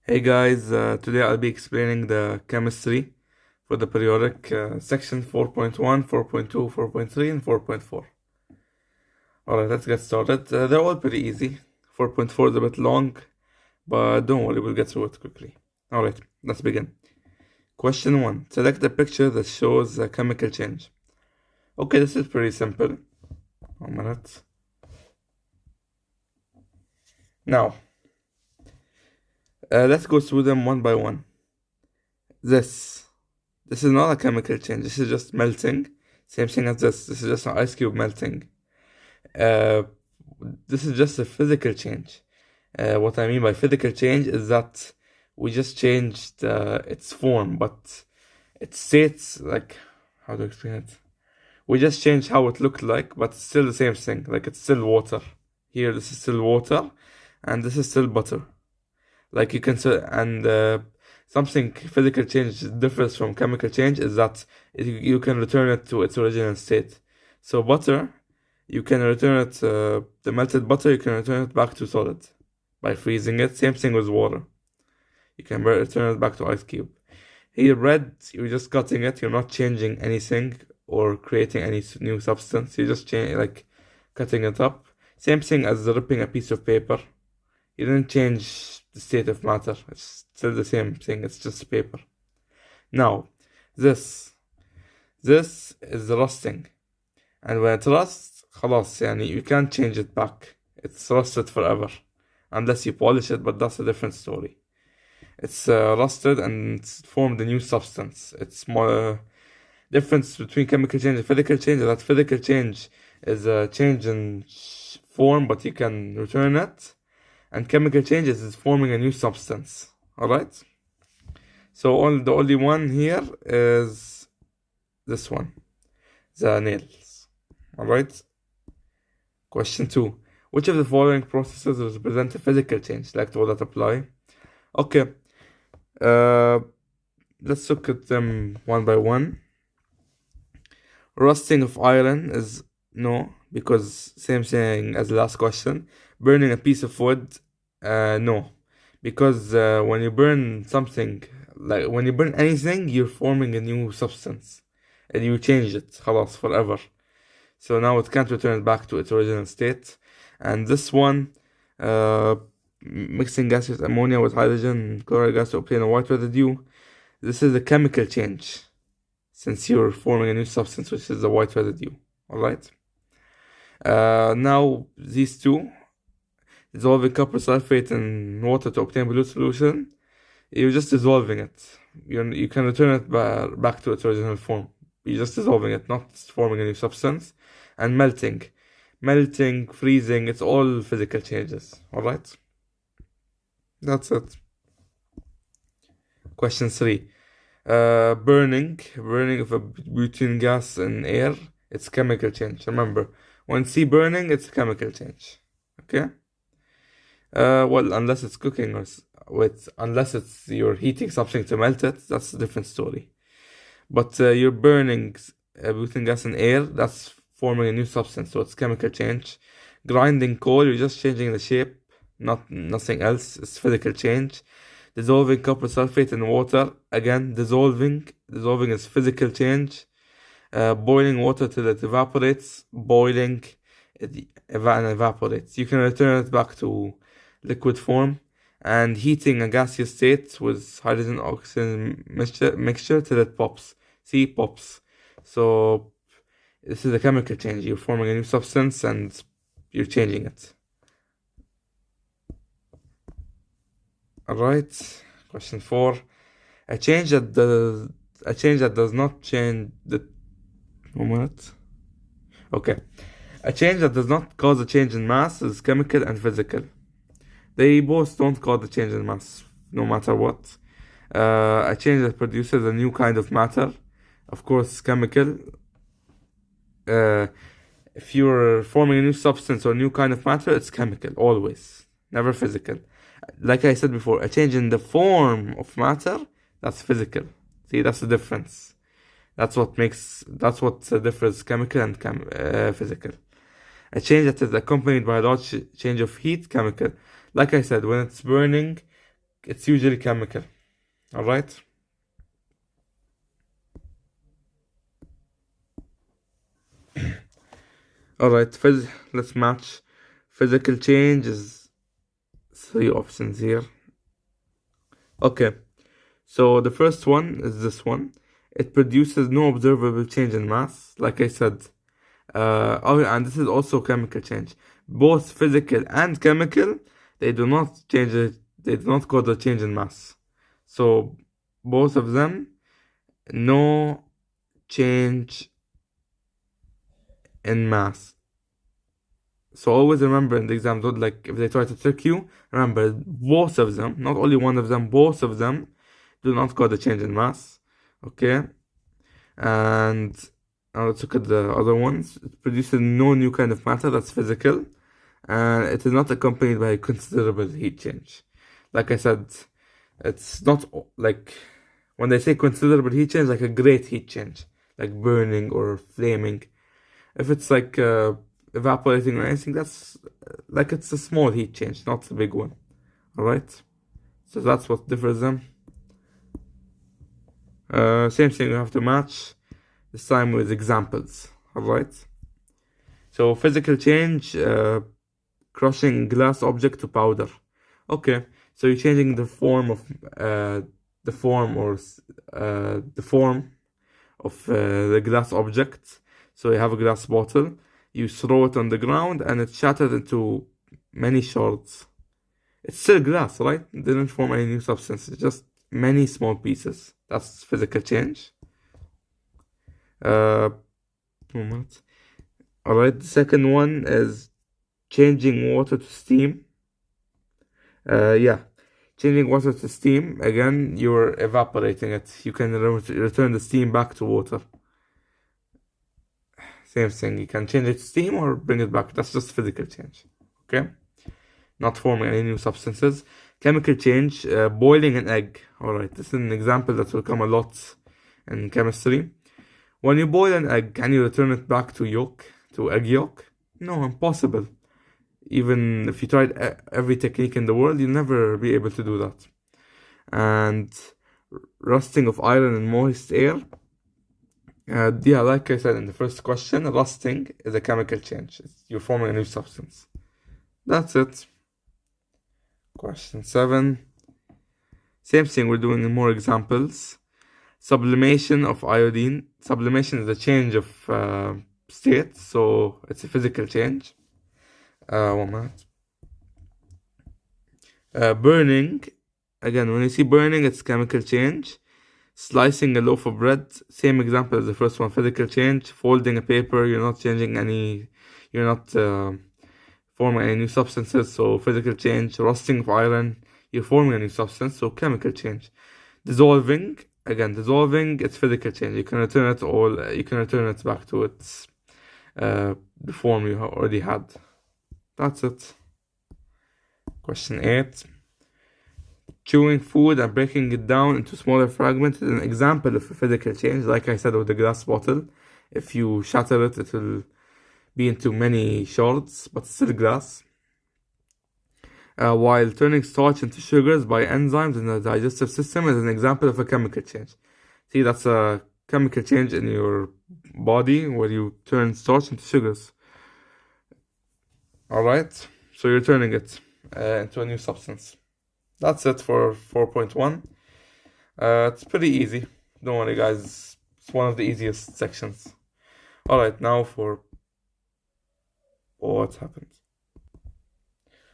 Hey guys, today I'll be explaining the chemistry for the periodic section 4.1, 4.2, 4.3, and 4.4. Alright, let's get started. They're all pretty easy. 4.4 is a bit long, but don't worry, we'll get through it quickly. Alright, let's begin. Question 1. Select a picture that shows a chemical change. Okay, this is pretty simple. 1 minute. Now, let's go through them one by one. This is not a chemical change. This is just melting. Same thing as this. This is just an ice cube melting. This is just a physical change. What I mean by physical change is that we just changed its form, but it states like, how to explain it? We just changed how it looked like, but it's still the same thing. Like it's still water. Here, this is still water, and this is still butter. Like you can say, and something physical change differs from chemical change is that you can return it to its original state. So butter, you can return it, the melted butter, you can return it back to solid by freezing it. Same thing with water. You can return it back to ice cube. Here, bread, you're just cutting it. You're not changing anything or creating any new substance. You're just cutting it up. Same thing as ripping a piece of paper. You didn't change the state of matter. It's still the same thing. It's just paper. Now, this is rusting. And when it rusts, خلاص, you can't change it back. It's rusted forever. Unless you polish it, but that's a different story. It's rusted and it's formed a new substance. It's more difference between chemical change and physical change. That physical change is a change in form, but you can return it. And chemical change is forming a new substance. Alright? So the only one here is this one. The nails. Alright? Question 2. Which of the following processes represent a physical change? Like all that apply. Okay. Let's look at them one by one. Rusting of iron is no, because same thing as the last question. Burning a piece of wood, no, because when you burn something, like when you burn anything, you're forming a new substance, and you change it, خلاص, forever. So now it can't return back to its original state. And this one, mixing gaseous ammonia with hydrogen and chloride gas to obtain a white residue. This is a chemical change, since you're forming a new substance, which is the white residue. Alright? Now, these two, dissolving copper sulfate in water to obtain blue solution, you're just dissolving it. You can return it back to its original form. You're just dissolving it, not forming a new substance. And melting, freezing, it's all physical changes. Alright? That's it. Question 3. Burning of a butane gas in air, it's chemical change. Remember, when you see burning, it's a chemical change. Okay? Well, unless it's cooking unless you're heating something to melt it, that's a different story. But you're burning butane gas in air, that's forming a new substance, so it's chemical change. Grinding coal, you're just changing the shape, nothing else. It's physical change. Dissolving copper sulfate in water, again, dissolving is physical change. Boiling water till it evaporates, it evaporates. You can return it back to liquid form. And heating a gaseous state with hydrogen oxygen mixture till it pops. See, pops. So this is a chemical change. You're forming a new substance and you're changing it. Alright, question 4. A change that does not change the... 1 minute. Okay. A change that does not cause a change in mass is chemical and physical. They both don't cause a change in mass, no matter what. A change that produces a new kind of matter, of course, chemical. If you're forming a new substance or new kind of matter, it's chemical, always. Never physical. Like I said before, a change in the form of matter, that's physical. See, that's the difference. That's what differs chemical and physical. A change that is accompanied by a large change of heat, chemical. Like I said, when it's burning, it's usually chemical. All right. All right. Let's match. Physical change is 3 options here. Okay. So the first one is this one. It produces no observable change in mass, like I said. Oh, and this is also chemical change. Both physical and chemical, they do not change it. They do not cause a change in mass. So both of them, no change in mass. So always remember in the exam, like if they try to trick you, remember both of them, not only one of them, both of them do not cause a change in mass. Okay, and now let's look at the other ones. It produces no new kind of matter that's physical, and it is not accompanied by a considerable heat change. Like I said, it's not like when they say considerable heat change, like a great heat change, like burning or flaming. If it's like evaporating or anything, that's like it's a small heat change, not a big one. All right, so that's what differs them. Same thing, you have to match this time with examples. All right. So physical change, crushing glass object to powder. Okay, so you're changing the form of the form of the glass object. So you have a glass bottle, you throw it on the ground, and it shattered into many shards. It's still glass, right? It didn't form any new substance. It's just many small pieces. That's physical change. Moment. All right. The second one is changing water to steam. Yeah, changing water to steam. Again, you're evaporating it. You can return the steam back to water. Same thing. You can change it to steam or bring it back. That's just physical change. Okay. Not forming any new substances. Chemical change, boiling an egg. Alright, this is an example that will come a lot in chemistry. When you boil an egg, can you return it back to egg yolk? No, impossible. Even if you tried every technique in the world, you'll never be able to do that. And rusting of iron in moist air. Yeah, like I said in the first question, rusting is a chemical change. You're forming a new substance. That's it. Question 7. Same thing, we're doing more examples. Sublimation of iodine. Sublimation is a change of state, so it's a physical change. 1 minute. Burning. Again, when you see burning, it's chemical change. Slicing a loaf of bread, same example as the first one, physical change. Folding a paper, you're not changing any, you're not forming any new substances, so physical change. Rusting of iron, you're forming a new substance, so chemical change. Dissolving, again, dissolving, it's physical change. You can return it back to its the form you already had. That's it. Question 8. Chewing food and breaking it down into smaller fragments is an example of a physical change. Like I said with the glass bottle, if you shatter it, it will be into many shards, but still glass. While turning starch into sugars by enzymes in the digestive system is an example of a chemical change. See, that's a chemical change in your body where you turn starch into sugars. Alright, so you're turning it into a new substance. That's it for 4.1. It's pretty easy. Don't worry, guys. It's one of the easiest sections. Alright, now for what happened.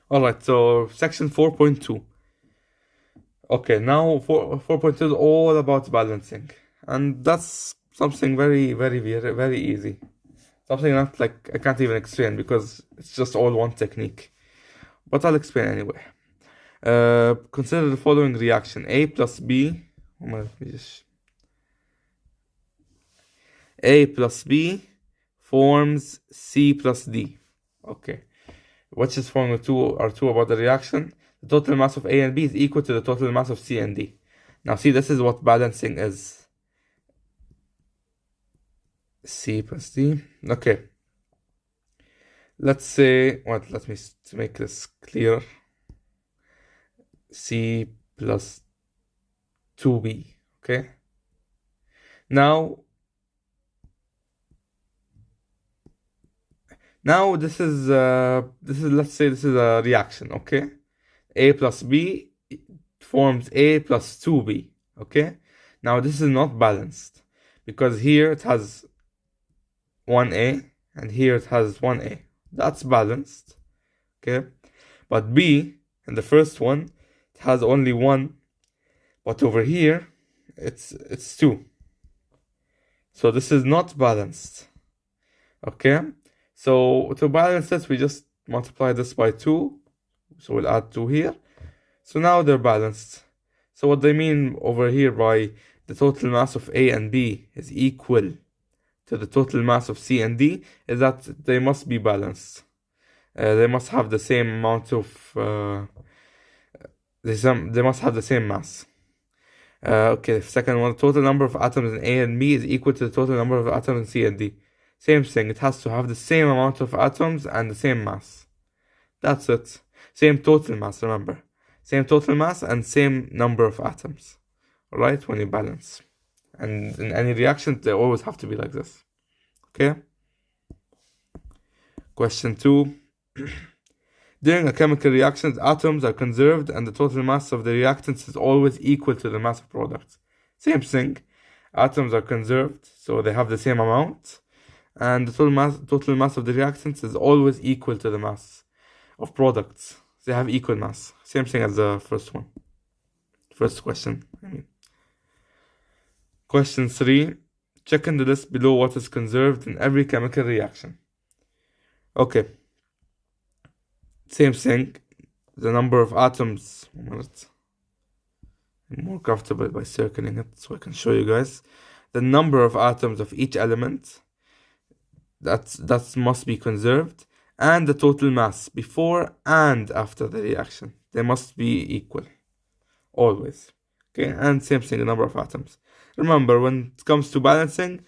Alright, so section 4.2. Okay, now 4.2 is all about balancing. And that's something very, very, very, very easy. Something that I can't even explain because it's just all one technique. But I'll explain anyway. Consider the following reaction. A plus B. A plus B forms C plus D. Okay. Which is formula 2 are true about the reaction. The total mass of A and B is equal to the total mass of C and D. Now see, this is what balancing is. C plus D. Okay. Let's say, let me make this clearer. C plus 2b. Okay. Now this is let's say this is a reaction. Okay. A plus b forms A plus 2b. Okay. Now this is not balanced because here it has 1a and here it has 1a. That's balanced. Okay. But b in the first one it has only 1, but over here it's 2. So this is not balanced. Okay. So to balance this, we just multiply this by 2. So we'll add 2 here. So now they're balanced. So what they mean over here by the total mass of A and B is equal to the total mass of C and D is that they must be balanced. They must have the same amount of they must have the same mass. Okay, second one, the total number of atoms in A and B is equal to the total number of atoms in C and D. Same thing, it has to have the same amount of atoms and the same mass. That's it. Same total mass, remember. Same total mass and same number of atoms. Alright, when you balance. And in any reaction, they always have to be like this. Okay? Question 2. During a chemical reaction, atoms are conserved and the total mass of the reactants is always equal to the mass of products. Same thing. Atoms are conserved, so they have the same amount. And the total mass of the reactants is always equal to the mass of products. They have equal mass. Same thing as the first one. First question, I mean. Question 3. Check in the list below what is conserved in every chemical reaction. Okay. Same thing. The number of atoms. 1 minute. I'm more comfortable by circling it so I can show you guys. The number of atoms of each element. That must be conserved. And the total mass before and after the reaction. They must be equal. Always. Okay, and same thing, the number of atoms. Remember, when it comes to balancing,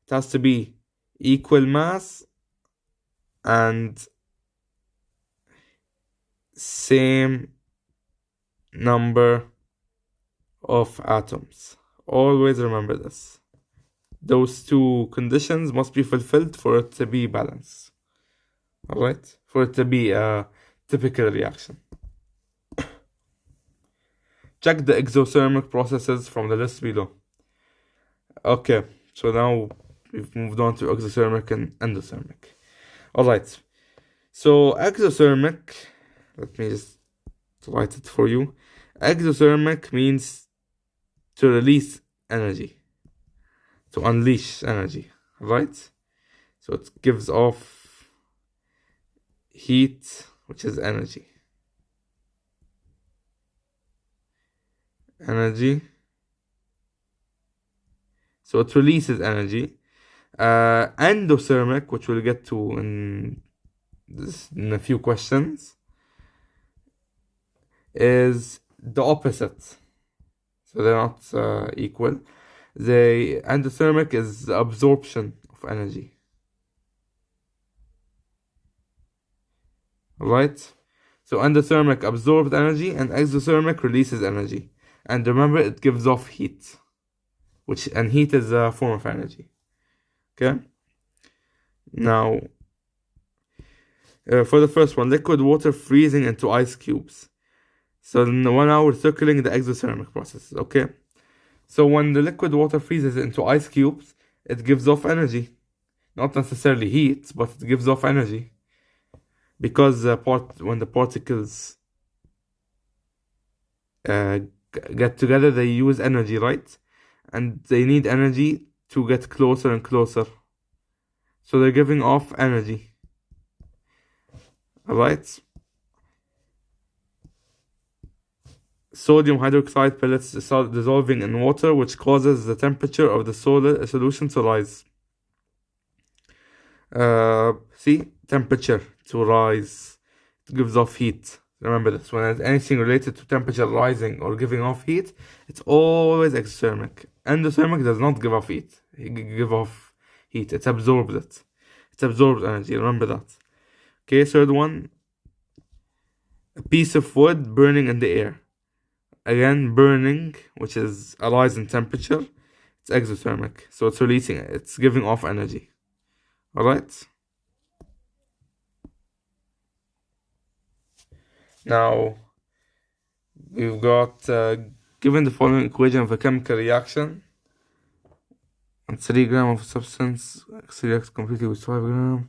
it has to be equal mass and same number of atoms. Always remember this. Those two conditions must be fulfilled for it to be balanced. Alright? For it to be a typical reaction. Check the exothermic processes from the list below. Okay, so now we've moved on to exothermic and endothermic. Alright, so exothermic, let me just write it for you. Exothermic means to release energy, to unleash energy, right? So it gives off heat, which is energy. So it releases energy. Endothermic, which we'll get to in a few questions, is the opposite. So they're not equal. The endothermic is the absorption of energy. Right? So endothermic absorbs energy and exothermic releases energy. And remember, it gives off heat, and heat is a form of energy. Okay? Now, for the first one, liquid water freezing into ice cubes. So in 1 hour, circling the exothermic process. Okay? So when the liquid water freezes into ice cubes, it gives off energy. Not necessarily heat, but it gives off energy. Because when the particles get together, they use energy, right? And they need energy to get closer and closer. So they're giving off energy. Alright? Sodium hydroxide pellets dissolving in water, which causes the temperature of the solution to rise. See? Temperature to rise. It gives off heat. Remember this. When anything related to temperature rising or giving off heat, it's always exothermic. Endothermic does not give off heat. It gives off heat. It absorbs it. It absorbs energy. Remember that. Okay, third one. A piece of wood burning in the air. again, burning, which is a rise in temperature, it's exothermic. So it's releasing it. It's giving off energy. Alright? Now, we've got, given the following equation of a chemical reaction, and 3 grams of substance reacts completely with 5 grams.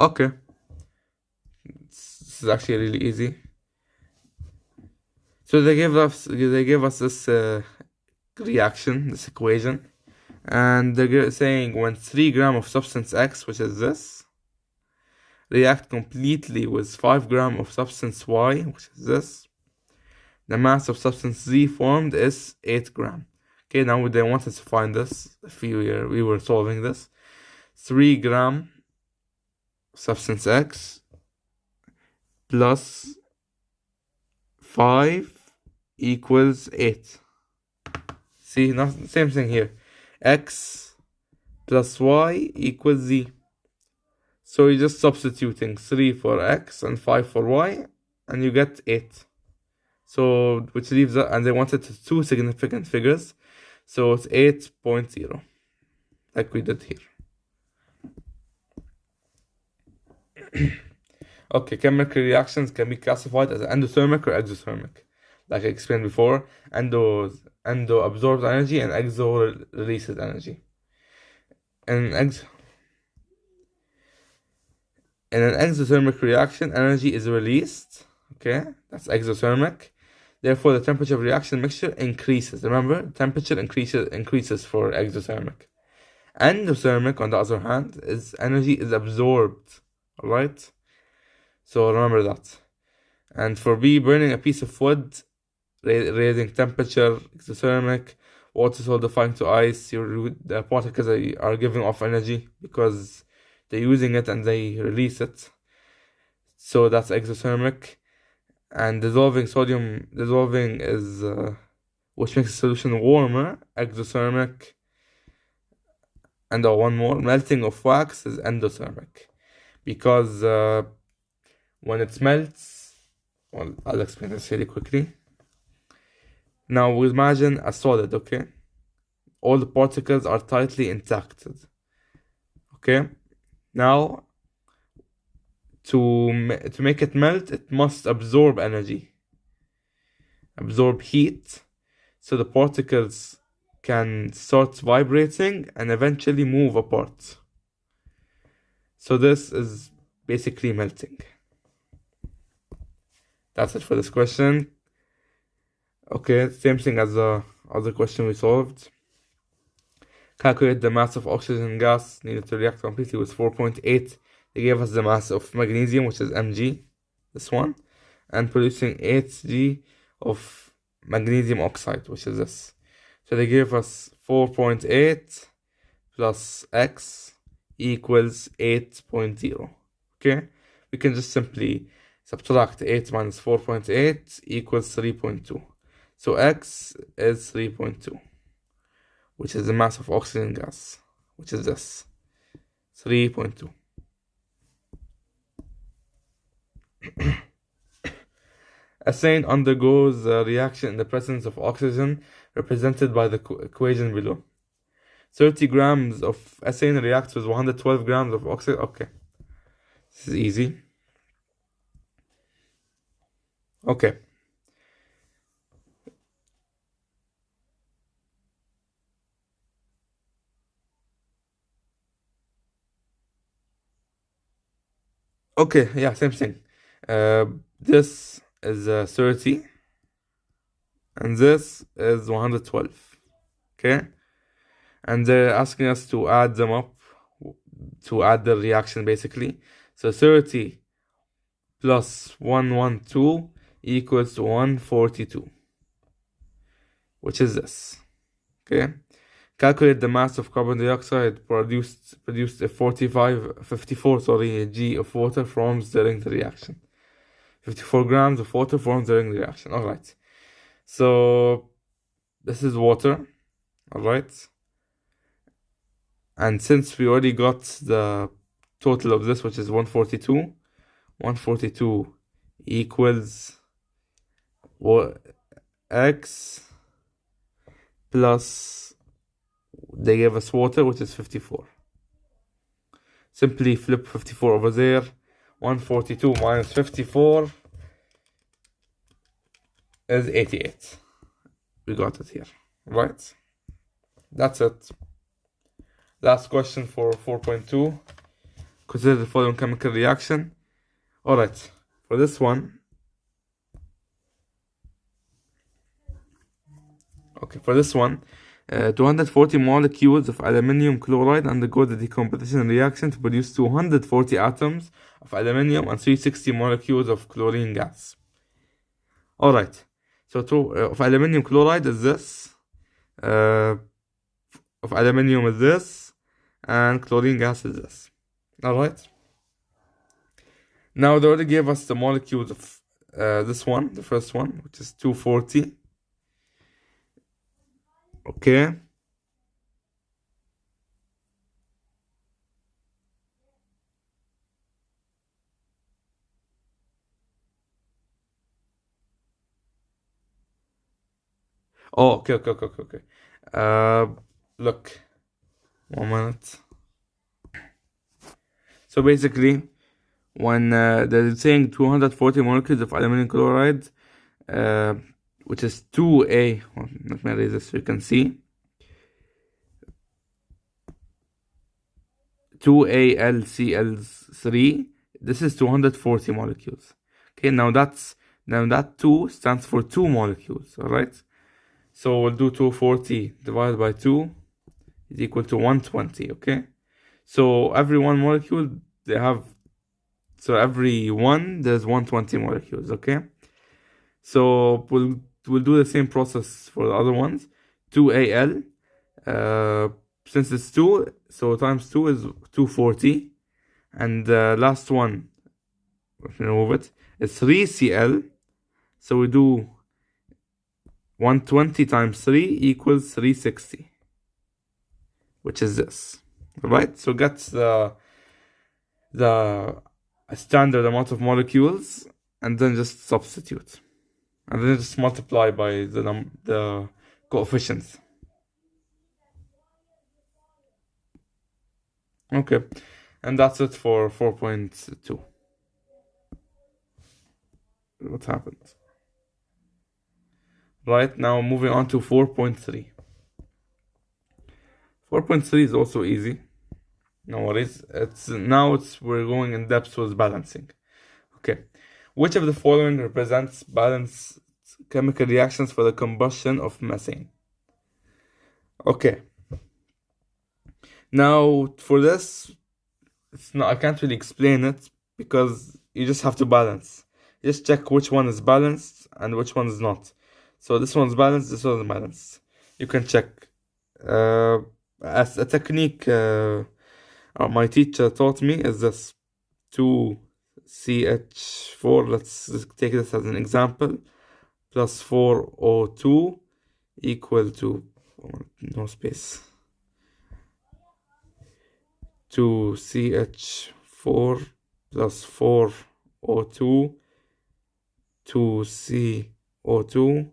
Okay. This is actually really easy. So they gave us this reaction, this equation, and they're saying when 3 grams of substance X, which is this, react completely with 5 grams of substance Y, which is this, the mass of substance Z formed is 8 grams. Okay, now they want us to find this if we were solving this. 3 grams substance X plus 5 equals 8. See, same thing here. X plus Y equals Z. So you're just substituting 3 for X and 5 for Y, and you get 8. So, which leaves us, and they wanted two significant figures. So it's 8.0, like we did here. Okay, chemical reactions can be classified as endothermic or exothermic. Like I explained before, endo absorbs energy and exo releases energy. In an exothermic reaction, energy is released. Okay, that's exothermic. Therefore, the temperature of reaction mixture increases. Remember, temperature increases for exothermic. Endothermic, on the other hand, is energy is absorbed. Alright? So remember that. And for B, burning a piece of wood, raising temperature, exothermic. Water solidifying to ice, the particles are giving off energy because they're using it and they release it. So that's exothermic. And dissolving is which makes the solution warmer, exothermic. And one more, melting of wax is endothermic, because when it melts, well, I'll explain this really quickly. Now we imagine a solid, okay? All the particles are tightly intact, okay? Now, to make it melt, it must absorb energy, absorb heat, so the particles can start vibrating and eventually move apart. So this is basically melting. That's it for this question. Okay, same thing as the other question we solved. Calculate the mass of oxygen gas needed to react completely with 4.8. They gave us the mass of magnesium, which is Mg, this one, and producing 8G of magnesium oxide, which is this. So they gave us 4.8 plus X equals 8.0. Okay, we can just simply subtract 8 minus 4.8 equals 3.2. So X is 3.2, which is the mass of oxygen gas, which is this, 3.2. Ethane undergoes a reaction in the presence of oxygen, represented by the equation below. 30 grams of ethane reacts with 112 grams of oxygen. Okay, this is easy. Okay. Okay, yeah, same thing. This is 30, and this is 112. Okay, and they're asking us to add them up, to add the reaction basically. So 30 plus 112 equals to 142, which is this. Okay, calculate the mass of carbon dioxide produced if 54 G of water forms during the reaction. 54 grams of water forms during the reaction. Alright, so this is water. Alright, and since we already got the total of this, which is 142 equals X plus, they gave us water, which is 54. Simply flip 54 over there. 142 minus 54 is 88. We got it here, right? That's it. Last question for 4.2. Consider the following chemical reaction. Alright, for this one, okay, for this one, 240 molecules of aluminium chloride undergo the decomposition reaction to produce 240 atoms of aluminium and 360 molecules of chlorine gas. Alright, so of aluminium chloride is this, of aluminium is this, and chlorine gas is this. Alright, now they already gave us the molecules of this one, the first one, which is 240. Okay. Oh, okay. Look, 1 minute. So basically, when they're saying 240 molecules of aluminum chloride, which is 2A, well, let me erase this so you can see. 2AlCl3, this is 240 molecules. Okay, now that 2 stands for 2 molecules, alright? So we'll do 240 divided by 2 is equal to 120, okay? So every one molecule, every one, there's 120 molecules, okay? So we'll do the same process for the other ones. 2Al, since it's 2, so times 2 is 240. And the last one, let me remove it, is 3Cl. So we do 120 times 3 equals 360, which is this. Alright, so get the standard amount of molecules and then just substitute. And then just multiply by the coefficients. Okay, and that's it for 4.2. What happened? Right, now moving on to 4.3. 4.3 is also easy. No worries. We're going in depth with balancing. Okay. Which of the following represents balanced chemical reactions for the combustion of methane? Okay. Now, for this, I can't really explain it because you just have to balance. Just check which one is balanced and which one is not. So this one's balanced, this one's balanced. You can check. As a technique my teacher taught me is this 2CH4, let's take this as an example, plus 4O2 equal to, no space, 2CH4 plus 4O2, 2CO2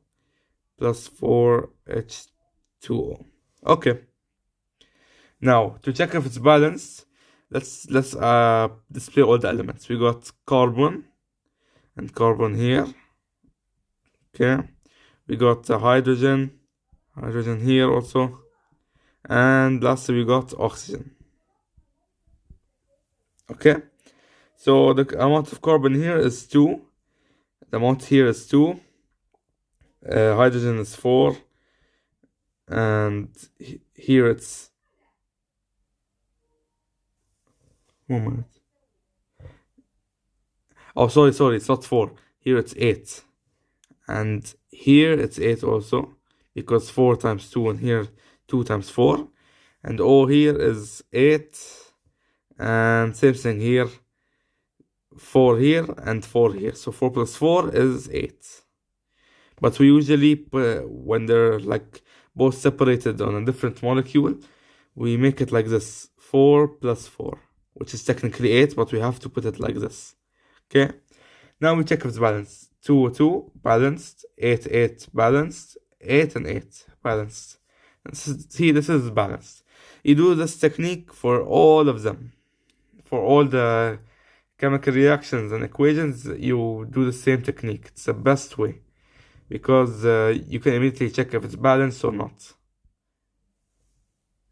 plus 4H2O. Okay. Now, to check if it's balanced, let's display all the elements. We got carbon and carbon here. Okay. We got hydrogen here also. And lastly, we got oxygen. Okay. So the amount of carbon here is 2. The amount here is 2. Hydrogen is 4. And here it's 1 minute. Oh, sorry, it's not 4. Here it's 8. And here it's 8 also, because 4 times 2, and here 2 times 4. And O here is 8. And same thing here. 4 here and 4 here. So 4 plus 4 is 8. But we usually, when they're like both separated on a different molecule, we make it like this. 4 plus 4. Which is technically 8, but we have to put it like this. Okay. Now we check if it's balanced. 2, balanced. 8, balanced. 8 and 8 balanced. And this is balanced. You do this technique for all of them. For all the chemical reactions and equations, you do the same technique. It's the best way, because you can immediately check if it's balanced or not.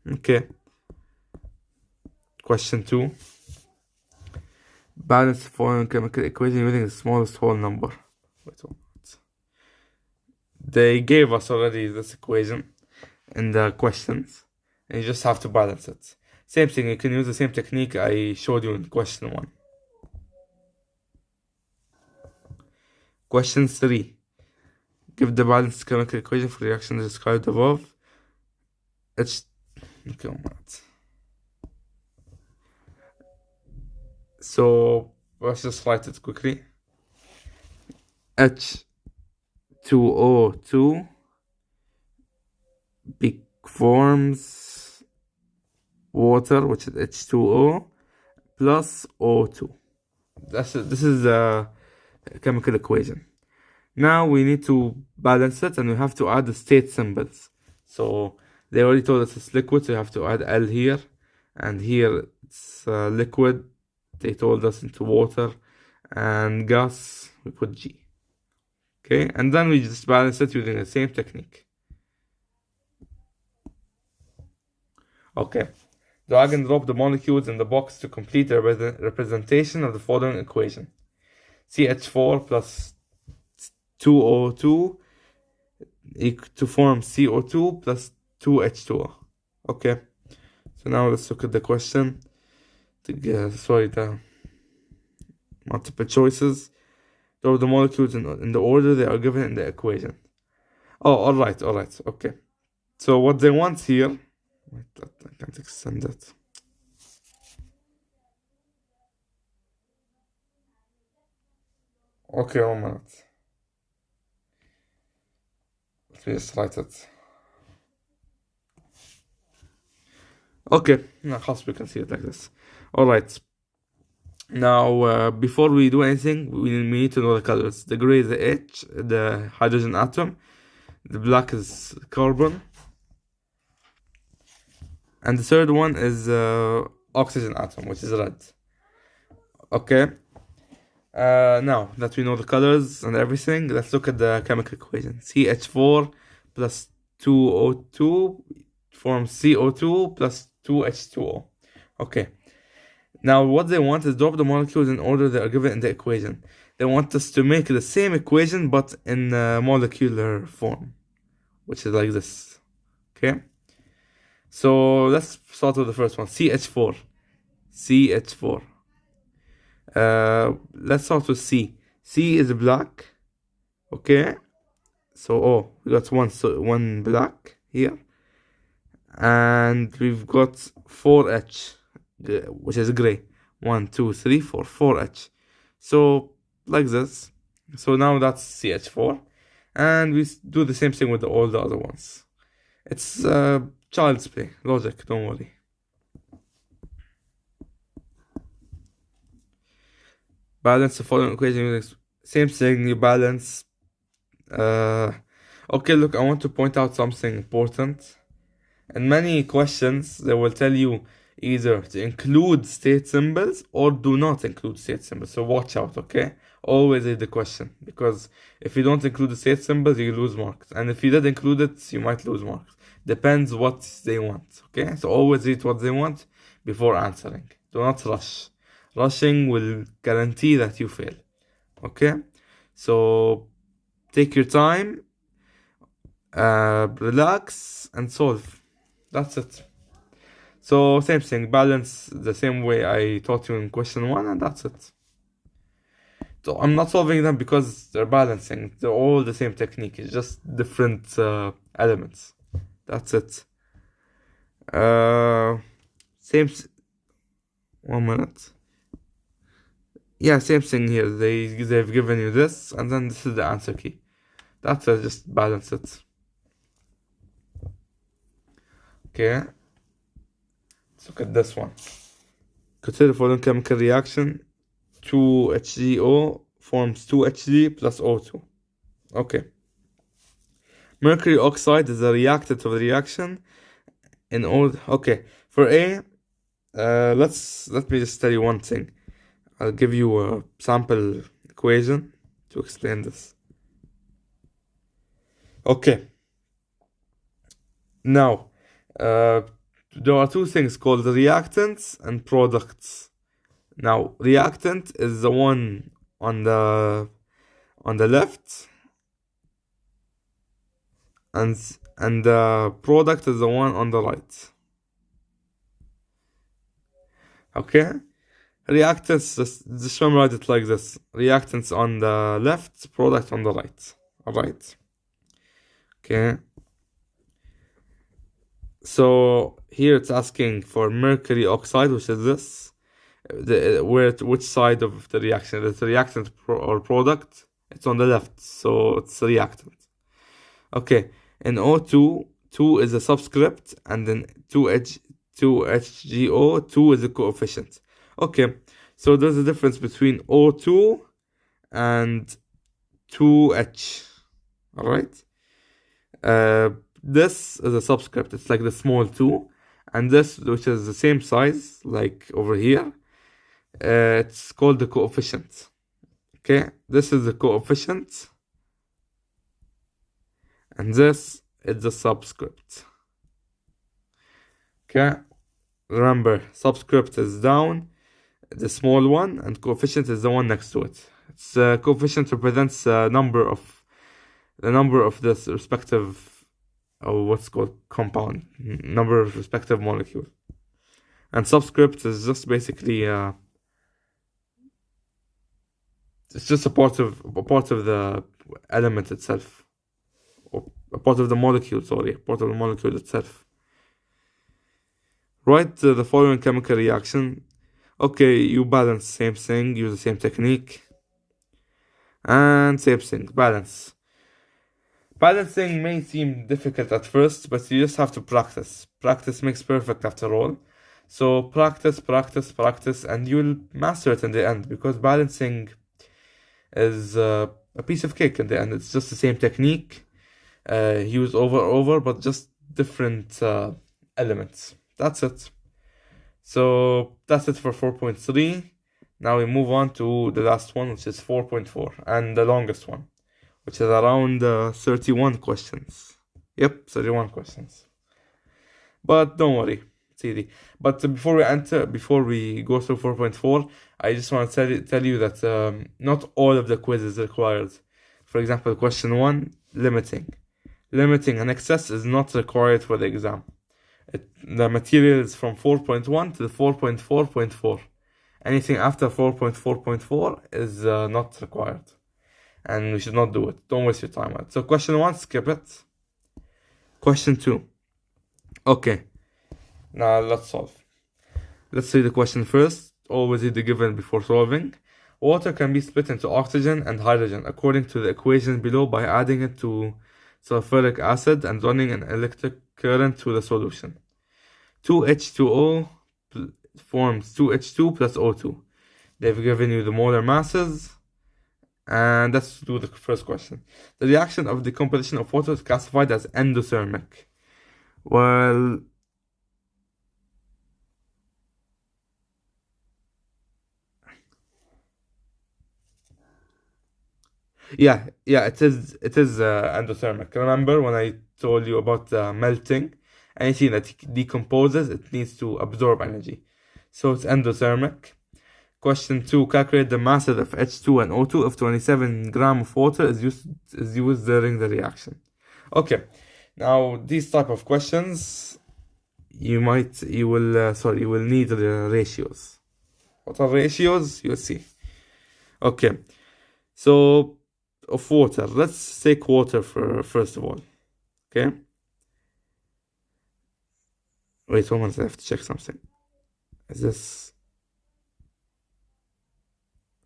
Okay. Question 2. Balance the following chemical equation using the smallest whole number. Wait, what? They gave us already this equation in the questions, and you just have to balance it. Same thing, you can use the same technique I showed you in question 1. Question 3. Give the balanced chemical equation for reactions described above. Okay, so let's just write it quickly. H2O2 forms water, which is H2O plus O2. This is the chemical equation. Now we need to balance it, and we have to add the state symbols. So they already told us it's liquid, so you have to add L here, and here it's liquid. They told us into water, and gas we put G. Okay, and then we just balance it using the same technique. Okay, drag and drop the molecules in the box to complete the representation of the following equation. CH4 plus 2O2 to form CO2 plus 2H2O. Okay, so now let's look at the question. The multiple choices. Throw the molecules in the order they are given in the equation. Oh, alright, okay. So what they want here, wait, I can't extend that. Okay, 1 minute. Let me just write it. Okay, now we can see it like this. Alright. Now, before we do anything, we need to know the colors. The gray is the H, the hydrogen atom. The black is carbon. And the third one is oxygen atom, which is red. Okay. Now that we know the colors and everything, let's look at the chemical equation. CH4 plus 2O2 forms CO2 plus 2H2O. Okay. Now what they want is drop the molecules in order they are given in the equation. They want us to make the same equation but in molecular form, which is like this. Okay. So let's start with the first one. CH4. Let's start with C. C is black. Okay. So we got one black here, and we've got 4H, which is gray. 1, 2, 3, 4, 4H. So like this. So now that's CH4, and we do the same thing with all the other ones. It's child's play, logic. Don't worry. Balance the following equation. Same thing. You balance. Okay, look, I want to point out something important. In many questions, they will tell you either to include state symbols or do not include state symbols. So watch out, okay? Always read the question, because if you don't include the state symbols, you lose marks. And if you did include it, you might lose marks. Depends what they want, okay? So always read what they want before answering. Do not rush. Rushing will guarantee that you fail, okay? So take your time, relax, and solve. That's it. So same thing, balance the same way I taught you in question 1, and that's it. So I'm not solving them because they're balancing. They're all the same technique. It's just different elements. That's it. Same. 1 minute. Yeah, same thing here. They've given you this, and then this is the answer key. That's it. Just balance it. Okay. Let's look at this one. Consider the following chemical reaction. 2HCO forms 2Hg plus O2. Okay. Mercury oxide is a reactant of the reaction in all. Okay, for A, let me just tell you one thing. I'll give you a sample equation to explain this. Okay. Now, there are two things called reactants and products. Now, reactant is the one on the left, and the product is the one on the right. Okay? Reactants, just memorize it like this. Reactants on the left, product on the right. Alright? Okay. So here it's asking for mercury oxide, which is this. Which side of the reaction? It's a reactant or product. It's on the left, so it's a reactant. Okay, in O2, 2 is a subscript, and then 2HGO, 2 is a coefficient. Okay, so there's a difference between O2 and 2H. Alright? This is a subscript, it's like the small 2, and this, which is the same size, like over here, it's called the coefficient. Okay, this is the coefficient, and this is the subscript. Okay, remember, subscript is down, the small one, and coefficient is the one next to it. It's coefficient represents the number of this respective, what's called compound, number of respective molecules, and subscript is just basically it's just a part of the element itself, or a part of the molecule. Sorry, part of the molecule itself. Write the following chemical reaction. Okay, you balance, same thing, use the same technique, and same thing, balance. Balancing may seem difficult at first, but you just have to practice. Practice makes perfect after all. So practice, and you'll master it in the end, because balancing is a piece of cake in the end. It's just the same technique, used over, but just different elements. That's it. So that's it for 4.3. Now we move on to the last one, which is 4.4, and the longest one, which is around 31 questions. Yep, 31 questions. But don't worry, it's easy. But before we go through 4.4, I just want to tell you that not all of the quiz is required. For example, question 1, limiting. Limiting and excess is not required for the exam. The material is from 4.1 to the 4.4.4. Anything after 4.4.4 is not required, and we should not do it. Don't waste your time on it. So question 1, skip it. Question 2. Okay, now let's solve. Let's see the question first. Always read the given before solving. Water can be split into oxygen and hydrogen according to the equation below by adding it to sulfuric acid and running an electric current through the solution. 2H2O forms 2H2 plus O2. They've given you the molar masses. And let's do the first question. The reaction of decomposition of water is classified as endothermic. Well, yeah, it is endothermic. Remember when I told you about melting? Anything that decomposes, it needs to absorb energy. So it's endothermic. Question 2, calculate the masses of H2 and O2 if 27 grams of water is used during the reaction. Okay, now these type of questions, you will need the ratios. What are ratios? You'll see. Okay, so of water, let's take water first of all. Okay. Wait 1 minute, I have to check something. Is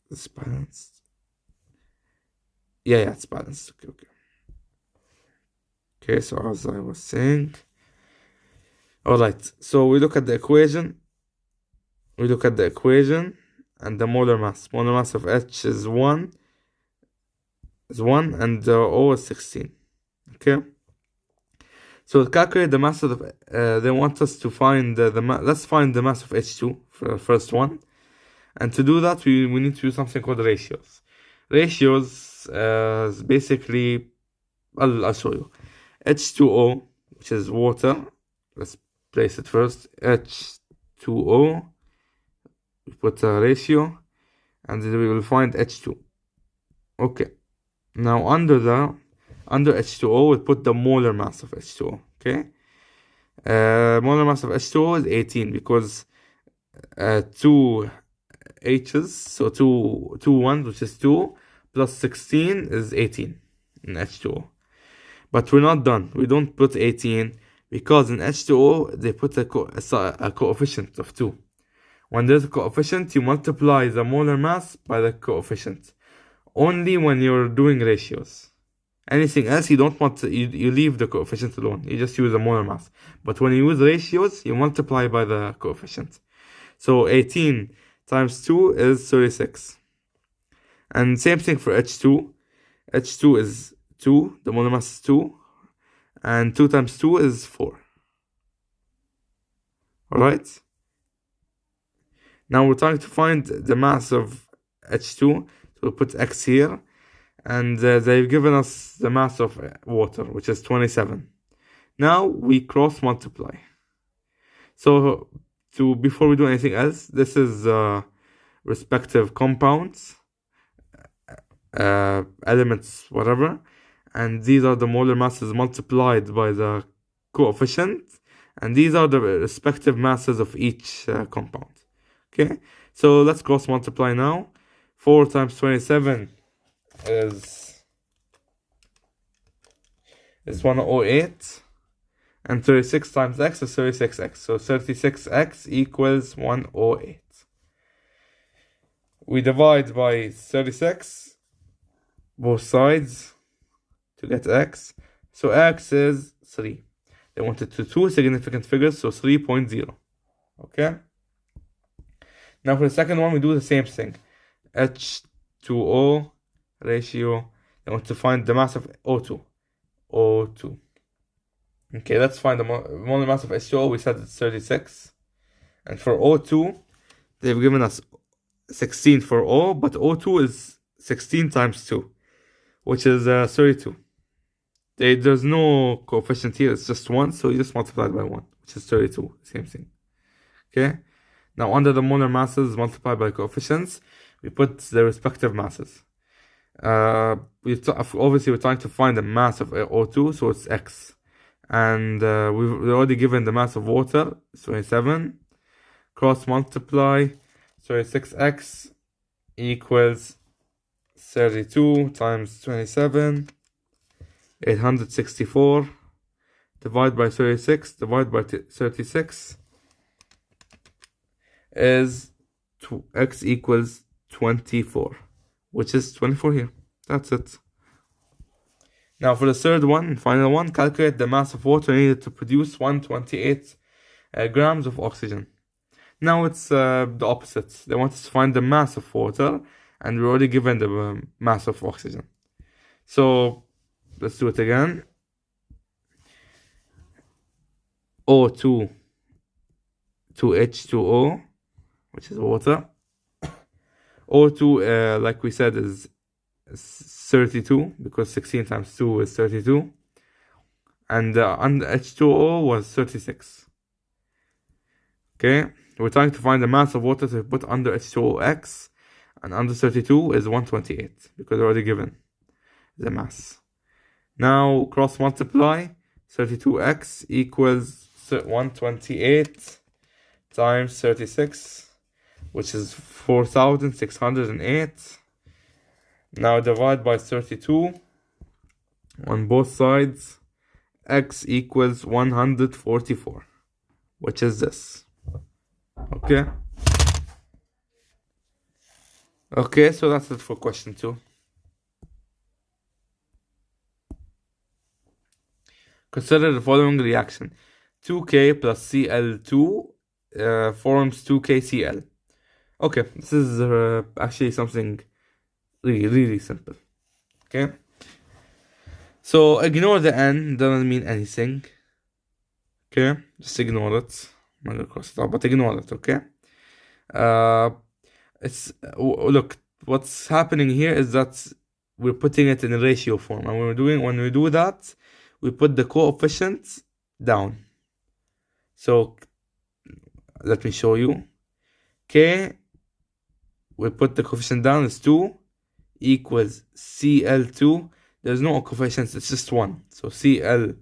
this balanced? Yeah, it's balanced. Okay, so as I was saying, alright, so we look at the equation. And the molar mass. Molar mass of H is 1, is 1 and O is 16. Okay. So to calculate the mass of they want us to find let's find the mass of H2 for the first one. And to do that, we need to use something called ratios. Ratios is basically, I'll show you. H2O, which is water. Let's place it first. H2O. We put a ratio, and then we will find H2. Okay. Now under H2O, we put the molar mass of H2O. Okay. Molar mass of H2O is 18 because two H's, so two ones, which is 2, plus 16 is 18 in H2O. But we're not done. We don't put 18 because in H2O they put a coefficient of 2. When there's a coefficient, you multiply the molar mass by the coefficient. Only when you're doing ratios. Anything else, you don't want to, you leave the coefficient alone. You just use the molar mass. But when you use ratios, you multiply by the coefficient. So 18 times 2 is 36. And same thing for H2. H2 is 2, the molar mass is 2. And 2 times 2 is 4. Alright? Now we're trying to find the mass of H2. So we'll put X here. And they've given us the mass of water, which is 27. Now we cross multiply. So before we do anything else, this is respective compounds, elements, whatever, and these are the molar masses multiplied by the coefficient, and these are the respective masses of each compound. Okay, so let's cross multiply now. 4 times 27 is 108, and 36 times x is 36x. So 36x equals 108. We divide by 36, both sides, to get x. So x is 3. They wanted two significant figures, so 3.0. Okay? Now for the second one, we do the same thing. H2O ratio. They want to find the mass of O2. O2. Okay, let's find the molar mass of H2O. We said it's 36. And for O2, they've given us 16 for O, but O2 is 16 times 2, which is 32. There's no coefficient here, it's just 1, so you just multiply it by 1, which is 32, same thing. Okay? Now under the molar masses multiplied by coefficients, we put the respective masses. Obviously we're trying to find the mass of O2, so it's X. And we've already given the mass of water, 27. Cross multiply, 36x equals 32 times 27, 864. Divide by 36, divide by 36 is x equals 24, which is 24 here. That's it. Now for the third one, final one, calculate the mass of water needed to produce 128 grams of oxygen. Now it's the opposite. They want us to find the mass of water, and we're already given the mass of oxygen. So let's do it again. O2 to H2O, which is water. O2, like we said, is 32, because 16 times 2 is 32. And under H2O was 36. Okay, we're trying to find the mass of water to put under H2OX, and under 32 is 128, because we're already given the mass. Now cross multiply, 32x equals 128 times 36, which is 4,608. Now divide by 32 on both sides. X equals 144, which is this. Okay. Okay, so that's it for question 2. Consider the following reaction. 2K plus Cl2 forms 2KCl. Okay, this is actually something really, really simple. Okay, so ignore the N, doesn't mean anything. Okay, just ignore it. I'm not gonna cross it out, but ignore it. Okay, it's look, what's happening here is that we're putting it in a ratio form, and when we do that, we put the coefficients down. So let me show you. K, we put the coefficient down as 2 equals Cl2. There's no coefficients, it's just 1. So Cl2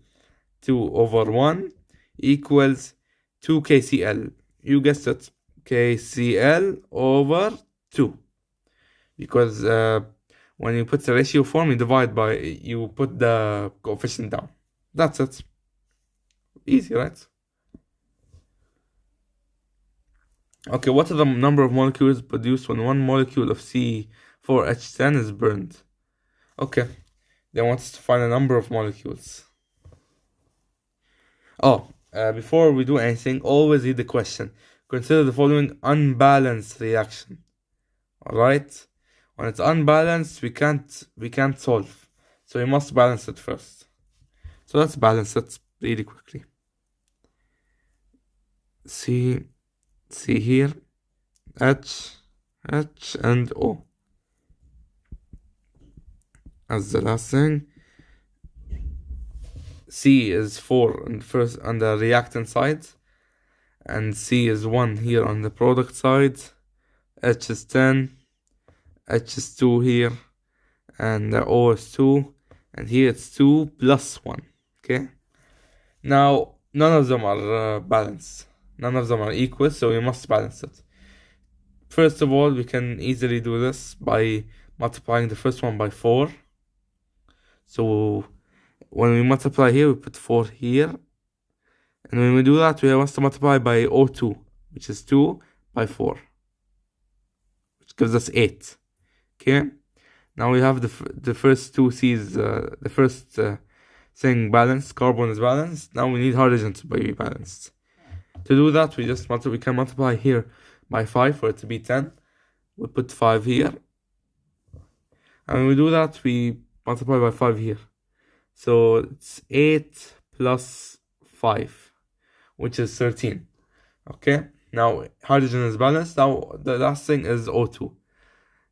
over 1 equals 2 KCl. You guessed it, KCl over 2. Because when you put the ratio form, you put the coefficient down. That's it. Easy, right? Okay, what are the number of molecules produced when one molecule of C4H10 is burned? Okay, they want us to find a number of molecules. Before we do anything, always read the question. Consider the following unbalanced reaction. Alright? When it's unbalanced, we can't solve. So we must balance it first. So let's balance it really quickly. See here, H, and O. As the last thing, C is 4 on the reactant side, and C is 1 here on the product side. H is 10, H is 2 here, and O is 2, and here it's 2 plus 1. Okay, now none of them are balanced. None of them are equal, so we must balance it. First of all, we can easily do this by multiplying the first one by 4. So when we multiply here, we put 4 here. And when we do that, we must multiply by O2, which is 2 by 4, which gives us 8. Okay? Now we have the first two C's, the first thing balanced, carbon is balanced. Now we need hydrogen to be balanced. To do that, we can multiply here by 5 for it to be 10. We put 5 here. And when we do that, we multiply by 5 here. So it's 8 plus 5, which is 13. Okay, now hydrogen is balanced. Now the last thing is O2.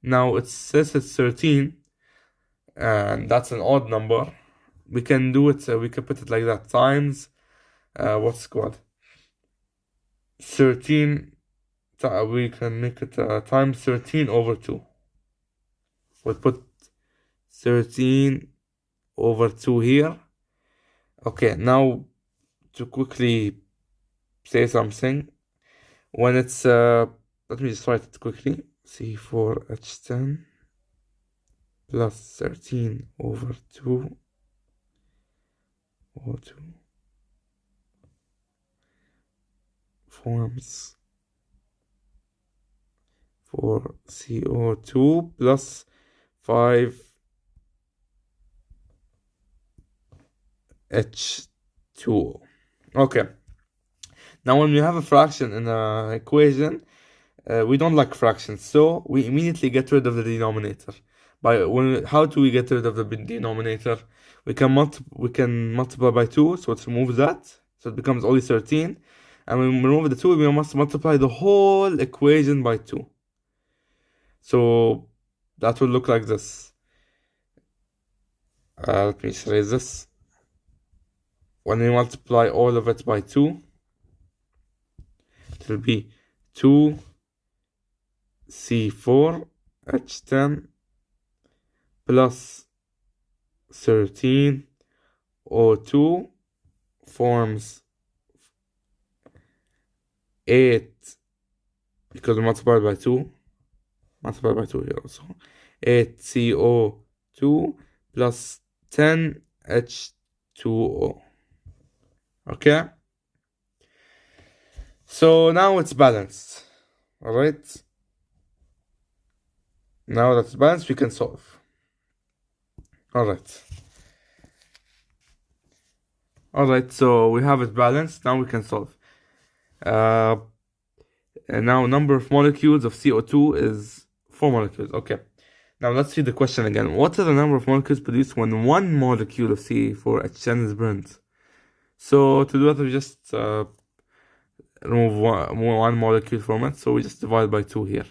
Now it says it's 13, and that's an odd number. We can do it, we can put it like that, times, what's it called? 13, we can make it times 13 over 2. We'll put 13 over 2 here. Okay, now to quickly say something, when it's, let me just write it quickly, C4H10 plus 13 over 2 O2 forms 4 CO2 plus 5 H2O. Okay, now when we have a fraction in an equation, we don't like fractions, so we immediately get rid of the denominator. How do we get rid of the denominator? We can multiply by 2, so it removes that, so it becomes only 13. And when we remove the 2, we must multiply the whole equation by 2. So that will look like this. Let me just erase this. When we multiply all of it by 2, it will be 2 C4H10 plus 13 O2 forms 8, because we multiplied by 2 here also, 8 CO2 plus 10 H2O. Okay, so now it's balanced. Alright, now that it's balanced, we can solve. Alright, so we have it balanced. Now we can solve. And now number of molecules of CO2 is 4 molecules. Okay, Now let's read the question again. What are the number of molecules produced when one molecule of C4H10 is burned? So to do that, we just remove one molecule from it. So we just divide by 2 here.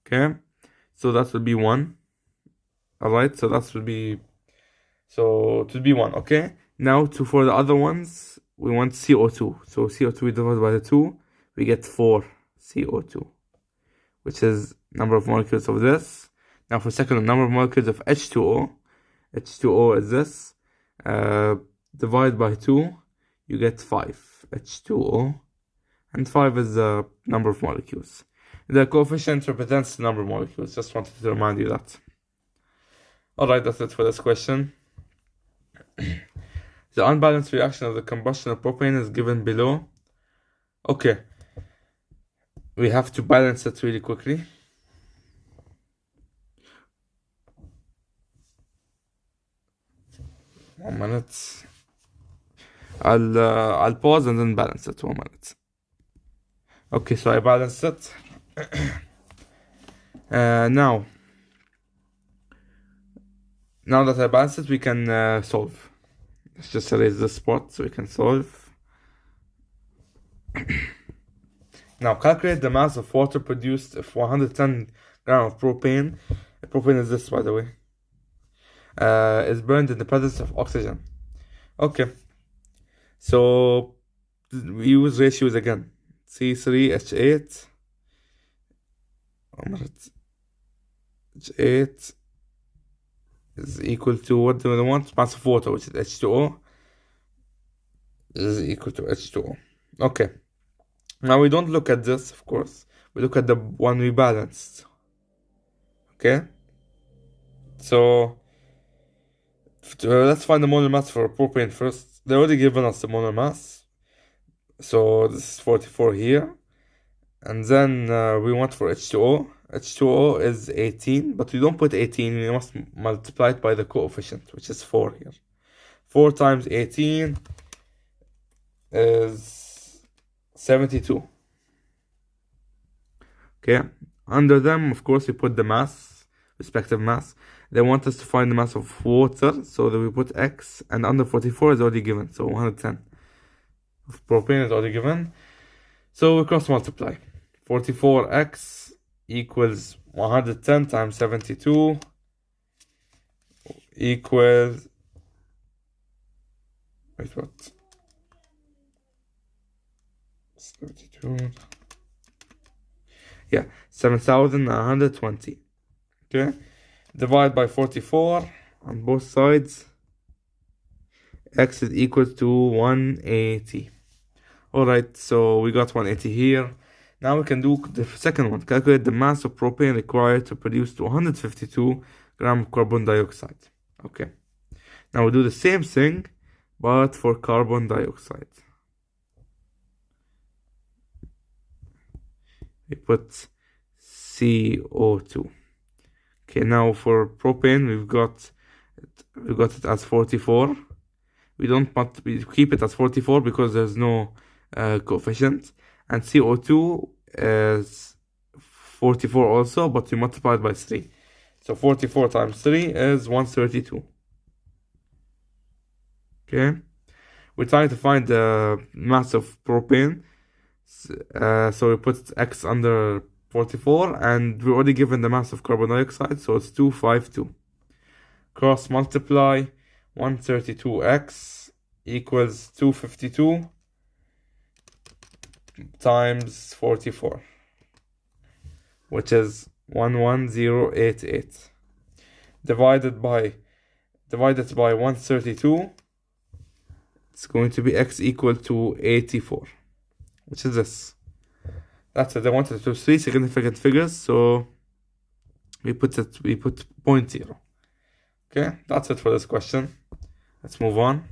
Okay, so that will be 1. Alright, so that will be, so it will be 1. Okay, now for the other ones, we want CO2. So CO2 we divide by the 2, we get 4 CO2, which is number of molecules of this. Now for second, number of molecules of H2O. H2O is this. Divide by 2, you get 5 H2O. And 5 is the number of molecules. The coefficient represents the number of molecules. Just wanted to remind you that. Alright, that's it for this question. The unbalanced reaction of the combustion of propane is given below. Okay. We have to balance it really quickly. One minute. I'll pause and then balance it. 1 minute. Okay, so I balanced it. Now that I balanced it, we can solve. Let's just erase this spot so we can solve. Now calculate the mass of water produced if 110 grams of propane. Propane is this, by the way. Is burned in the presence of oxygen. Okay, so we use ratios again. C3H8 H8 is equal to, what do we want? Mass of water, which is H2O, is equal to H2O. Okay, now we don't look at this, of course. We look at the one we balanced. Okay, so let's find the molar mass for propane first. They already given us the molar mass, so this is 44 here. And then we want for H2O. H2O is 18, but we don't put 18, we must multiply it by the coefficient, which is 4 here. 4 times 18 is 72. Okay, under them, of course, we put the mass, respective mass. They want us to find the mass of water, so that we put X, and under 44 is already given, so 110 of propane is already given. So we cross multiply. 44x equals 110 times 72 equals, wait, what? 72. Yeah, 7,120. Okay, divide by 44 on both sides. X is equal to 180. Alright, so we got 180 here. Now we can do the second one. Calculate the mass of propane required to produce 252 grams of carbon dioxide. Okay. Now we do the same thing, but for carbon dioxide. We put CO2. Okay, now for propane, we've got it as 44. We keep it as 44 because there's no coefficient. And CO2 is 44 also, but we multiply it by 3. So 44 times 3 is 132. Okay, we're trying to find the mass of propane. So we put X under 44, and we're already given the mass of carbon dioxide, so it's 252. Cross multiply 132x equals 252 times 44, which is 11088. Divided by 132, it's going to be x equal to 84, which is this. That's it. I wanted to 3 significant figures, so we put 0.0. Okay, that's it for this question. Let's move on.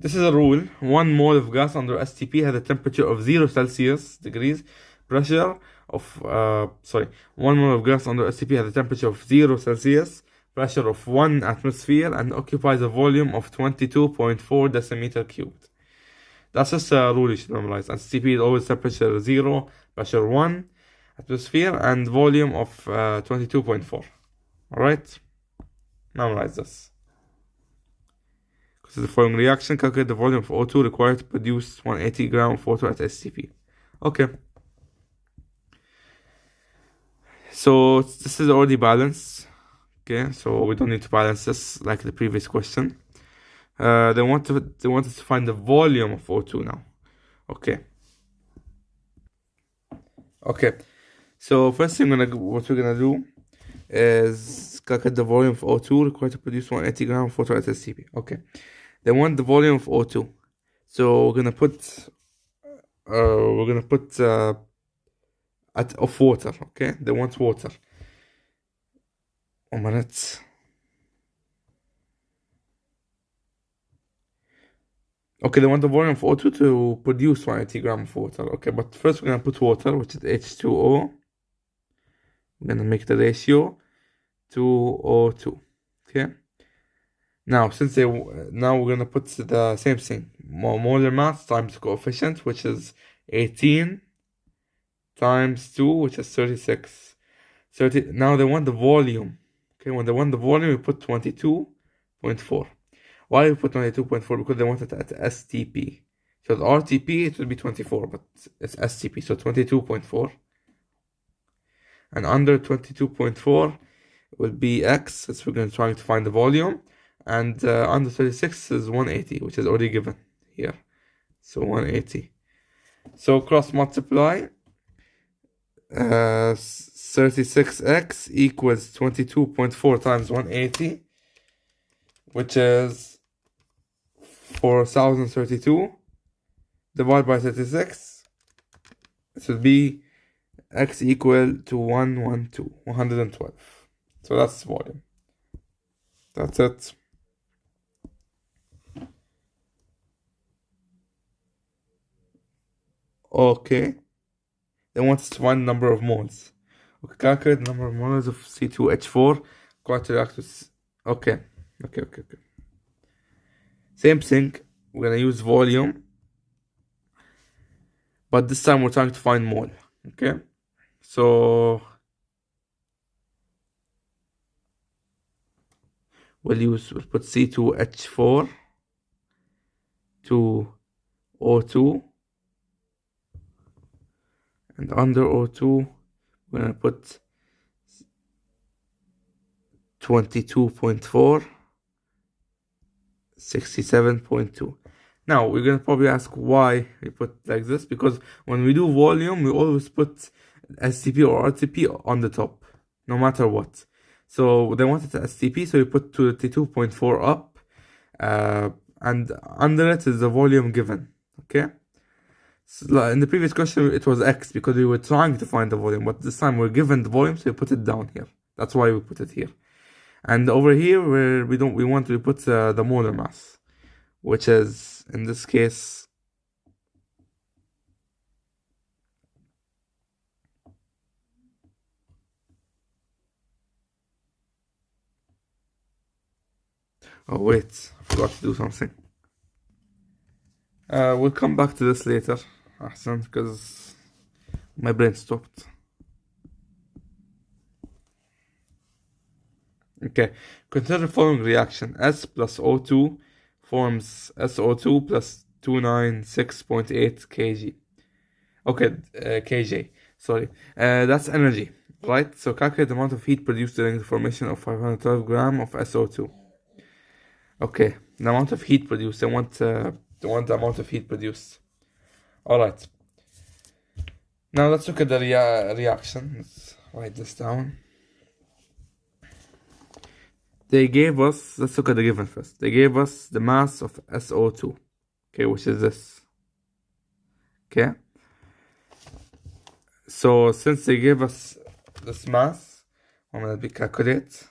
This is a rule. 1 mole of gas under STP has a temperature of 0 Celsius degrees, pressure of 1 mole of gas under STP has a temperature of 0 Celsius, pressure of 1 atmosphere, and occupies a volume of 22.4 decimeter cubed. That's just a rule you should memorize. STP is always temperature 0, pressure 1, atmosphere and volume of 22.4. Alright? Memorize this. Because of the following reaction, calculate the volume of O2 required to produce 180 gram of water at STP. Okay. So this is already balanced. Okay, so we don't need to balance this like the previous question. They want us to find the volume of O2 now. Okay. Okay. So first thing what we're gonna do is calculate the volume of O2 required to produce 180 gram of water at STP. Okay. They want the volume of O2. So we're gonna put of water. Okay. They want water. 1 minute. Okay, they want the volume of O2 to produce 180 gram of water. Okay, but first we're gonna put water, which is H2O. We're gonna make the ratio to O2. Okay. Now, now we're gonna put the same thing, molar mass times coefficient, which is 18 times 2, which is 36. Now they want the volume. Okay, when they want the volume, we put 22.4. Why do we put 22.4? Because they want it at STP. So the RTP, it will be 24, but it's STP, so 22.4. And under 22.4 will be X, since we're going to try to find the volume. And under 36 is 180, which is already given here. So 180. So cross multiply. 36x equals 22.4 times 180, which is 4032. Divide by 36. It will be x equal to 112. So that's volume. That's it. Okay. They want us to find the number of moles. Okay, calculate the number of moles of C2H4. Okay. Same thing. We're gonna use volume, but this time we're trying to find mole. Okay. So we'll put C2H4 to O2. And under O2, we're gonna put 22.4, 67.2. Now we're gonna probably ask why we put like this, because when we do volume, we always put STP or RTP on the top, no matter what. So they wanted the STP, so we put 22.4 up, and under it is the volume given. Okay. So in the previous question, it was X because we were trying to find the volume, but this time we're given the volume, so we put it down here. That's why we put it here. And over here, where we want to put the molar mass, which is in this case oh wait, I forgot to do something. We'll come back to this later, Ahsan, because my brain stopped. Okay, consider the following reaction. S plus O2 forms SO2 plus 296.8 kg. Okay, kJ, sorry. That's energy, right? So calculate the amount of heat produced during the formation of 512 gram of SO2. Okay, the amount of heat produced. I want the amount of heat produced. Alright. Now let's look at the reaction. Let's write this down. They gave us, let's look at the given first. They gave us the mass of SO2. Okay, which is this. Okay. So since they gave us this mass, I'm gonna calculate.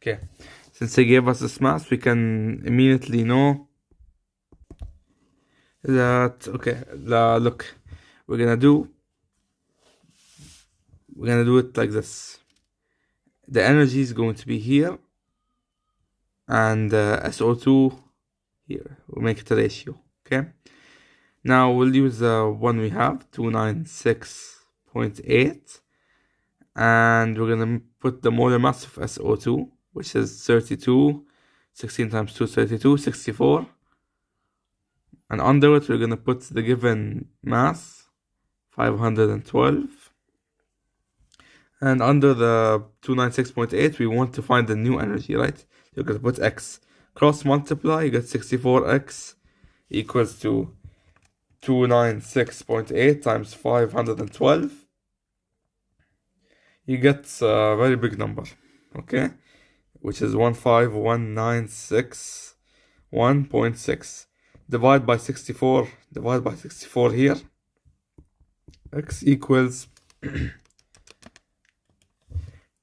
Okay, since they gave us this mass, we can immediately know that, okay, look, we're gonna do we're gonna do it like this. The energy is going to be here, and SO2 here. We'll make it a ratio, okay? Now we'll use the one we have, 296.8, and we're gonna put the molar mass of SO2, which is 32, 16 times 2, 32, 64. And under it, we're gonna put the given mass, 512. And under the 296.8, we want to find the new energy, right? You're gonna put X. Cross multiply, you get 64X equals to 296.8 times 512. You get a very big number, okay? Which is 15196.1.6. Divide by 64 here. X equals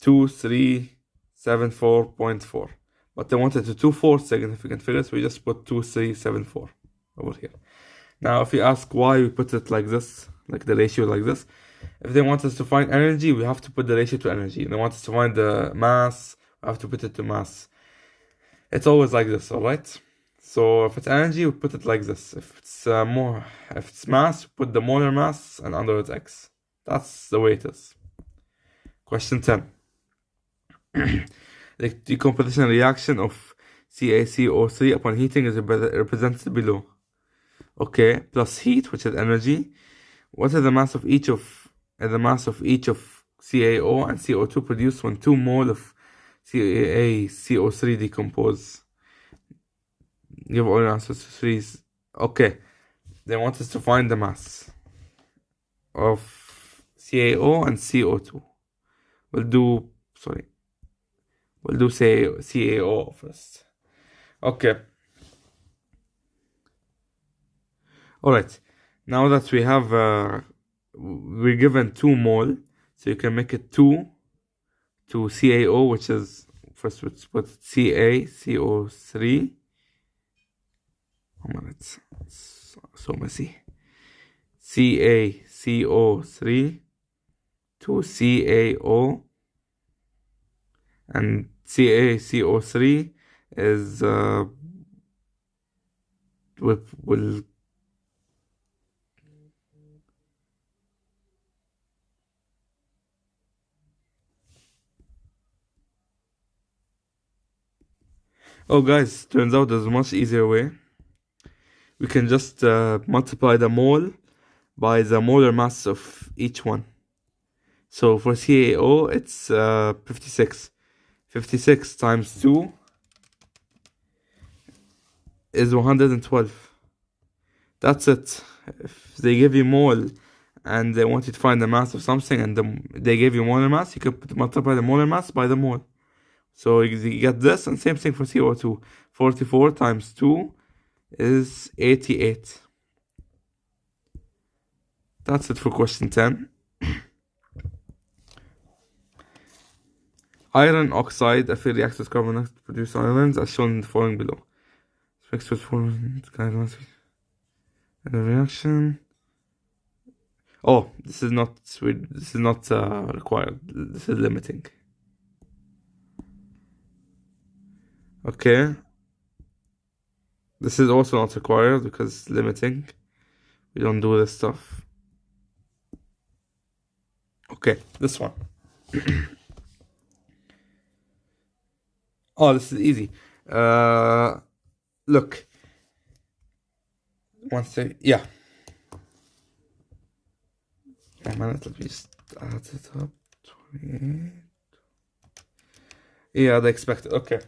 2374.4. But they wanted to 2/4 significant figures, so we just put 2374 over here. Now, if you ask why we put it like this, like the ratio like this, if they want us to find energy, we have to put the ratio to energy. If they want us to find the mass, we have to put it to mass. It's always like this, alright? So if it's energy, we put it like this. If it's if it's mass, we put the molar mass, and under it X. That's the way it is. Question 10. The decomposition reaction of CaCO3 upon heating is represented below. Okay, plus heat, which is energy. What is the mass of each of CaO and CO2 produced when 2 mole of CaCO3 decompose? Give all your answers to threes. Okay, they want us to find the mass of CaO and CO2. We'll do CaO first. Okay. Alright. Now that we have, we're given 2 mole, so you can make it 2 to CaO, which is, first let's put CaCO3. Oh man, it's so messy. CaCO3 to CaO, and CaCO3 is will oh guys, turns out there's a much easier way. We can just multiply the mole by the molar mass of each one. So for CaO, it's 56. 56 times 2 is 112. That's it. If they give you mole and they want you to find the mass of something, and they give you molar mass, you can multiply the molar mass by the mole. So you get this, and same thing for CO2. 44 times 2 is 88. That's it for question 10. Iron oxide, a free reacts with carbon dioxide to produce ions, as shown in the following below. Mixed with in the reaction. Oh, this is not required. This is limiting. Okay. This is also not required because it's limiting. We don't do this stuff. Okay, this one. Oh, this is easy. Look. One second. Yeah. A minute, let me just add it up. 28. Yeah, they expected. Okay.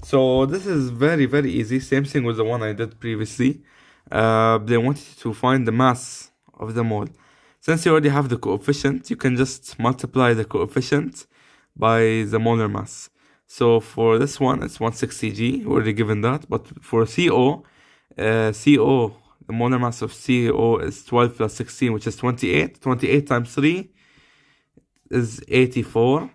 So this is very, very easy. Same thing with the one I did previously. They wanted to find the mass of the mole. Since you already have the coefficient, you can just multiply the coefficient by the molar mass. So for this one, it's 160 G. We're already given that. But for CO, the molar mass of CO is 12 plus 16, which is 28. 28 times 3 is 84.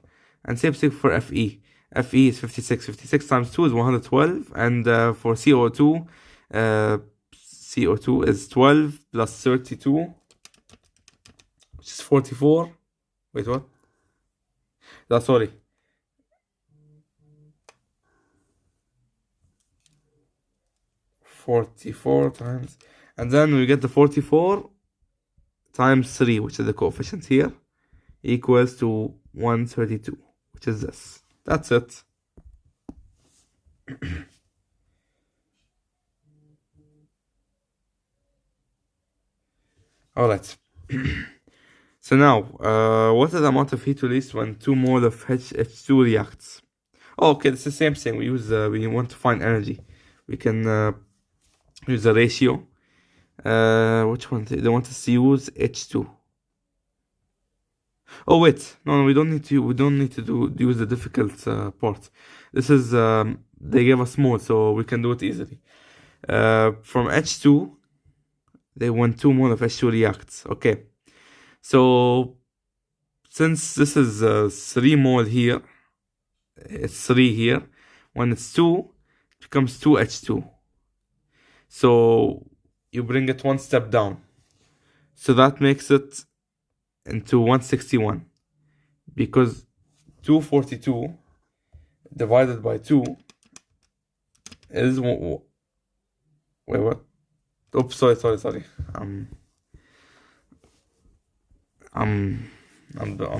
And same thing for FE. FE is 56. 56 times 2 is 112. And for CO2, CO2 is 12 plus 32, which is 44. Wait, what? Sorry. 44 times, and then we get the 44 times 3, which is the coefficient here, equals to 132, which is this. That's it. Alright. So now, what is the amount of heat released when 2 mole of H2 reacts? Oh, okay, it's the same thing. We use we want to find energy. We can use the ratio. Which one? They want us to use H2. Oh wait, no, we don't need to. We don't need to use the difficult part. This is they gave us more, so we can do it easily. From H2, they want 2 mole of H2 reacts. Okay, so since this is 3 mole here, it's 3 here. When it's 2, it becomes 2H2. So you bring it one step down. So that makes it into 161, because 242 divided by 2 is wait, what? Oops, sorry. I'm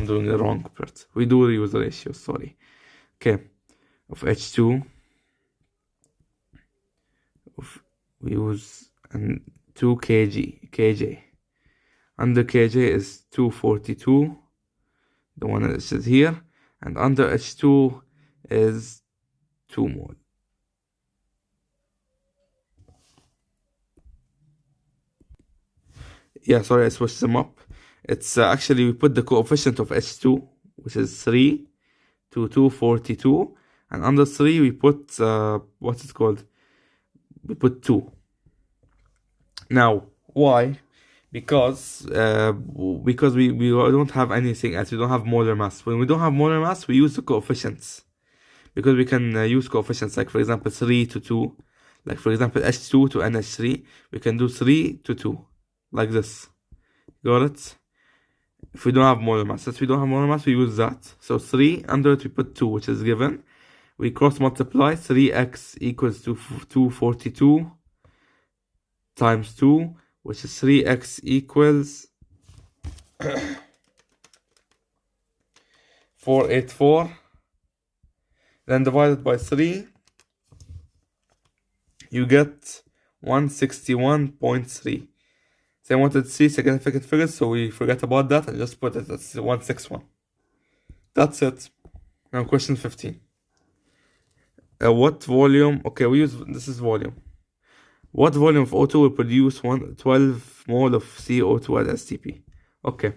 doing the wrong part. We do use the ratio. Sorry. Okay, of H2 we use 2 kj. Under kj is 242, the one that is here, and under H2 is 2 mole. Yeah, sorry, I switched them up. It's actually, we put the coefficient of H2, which is 3, to 242, and under 3 we put, what's it called? We put 2. Now, why? Because we don't have anything else. We don't have molar mass. When we don't have molar mass, we use the coefficients, because we can use coefficients, like for example 3 to 2, like for example H2 to NH3. We can do 3 to 2, like this. Got it? If we don't have molar mass, since we don't have molar mass, we use that. So 3, under it we put 2, which is given. We cross multiply. 3x equals to 242 times 2, which is 3x equals 484. Then divided by 3, you get 161.3. So I wanted to see significant figures, so we forgot about that and just put it as 161. That's it. Now question 15. What volume? Okay, this is volume. What volume of O2 will produce 12 mole of CO2 at STP? Okay.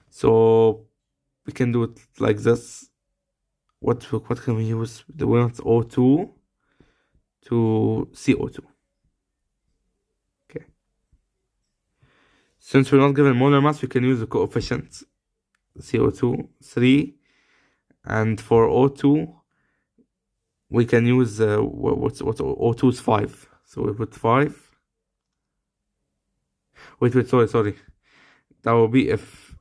So we can do it like this. What can we use? We want O2 to CO2. Okay. Since we're not given molar mass, we can use the coefficient. CO2 3, and for O2 we can use what's O2 is 5, so we put 5. Wait, sorry. That would be if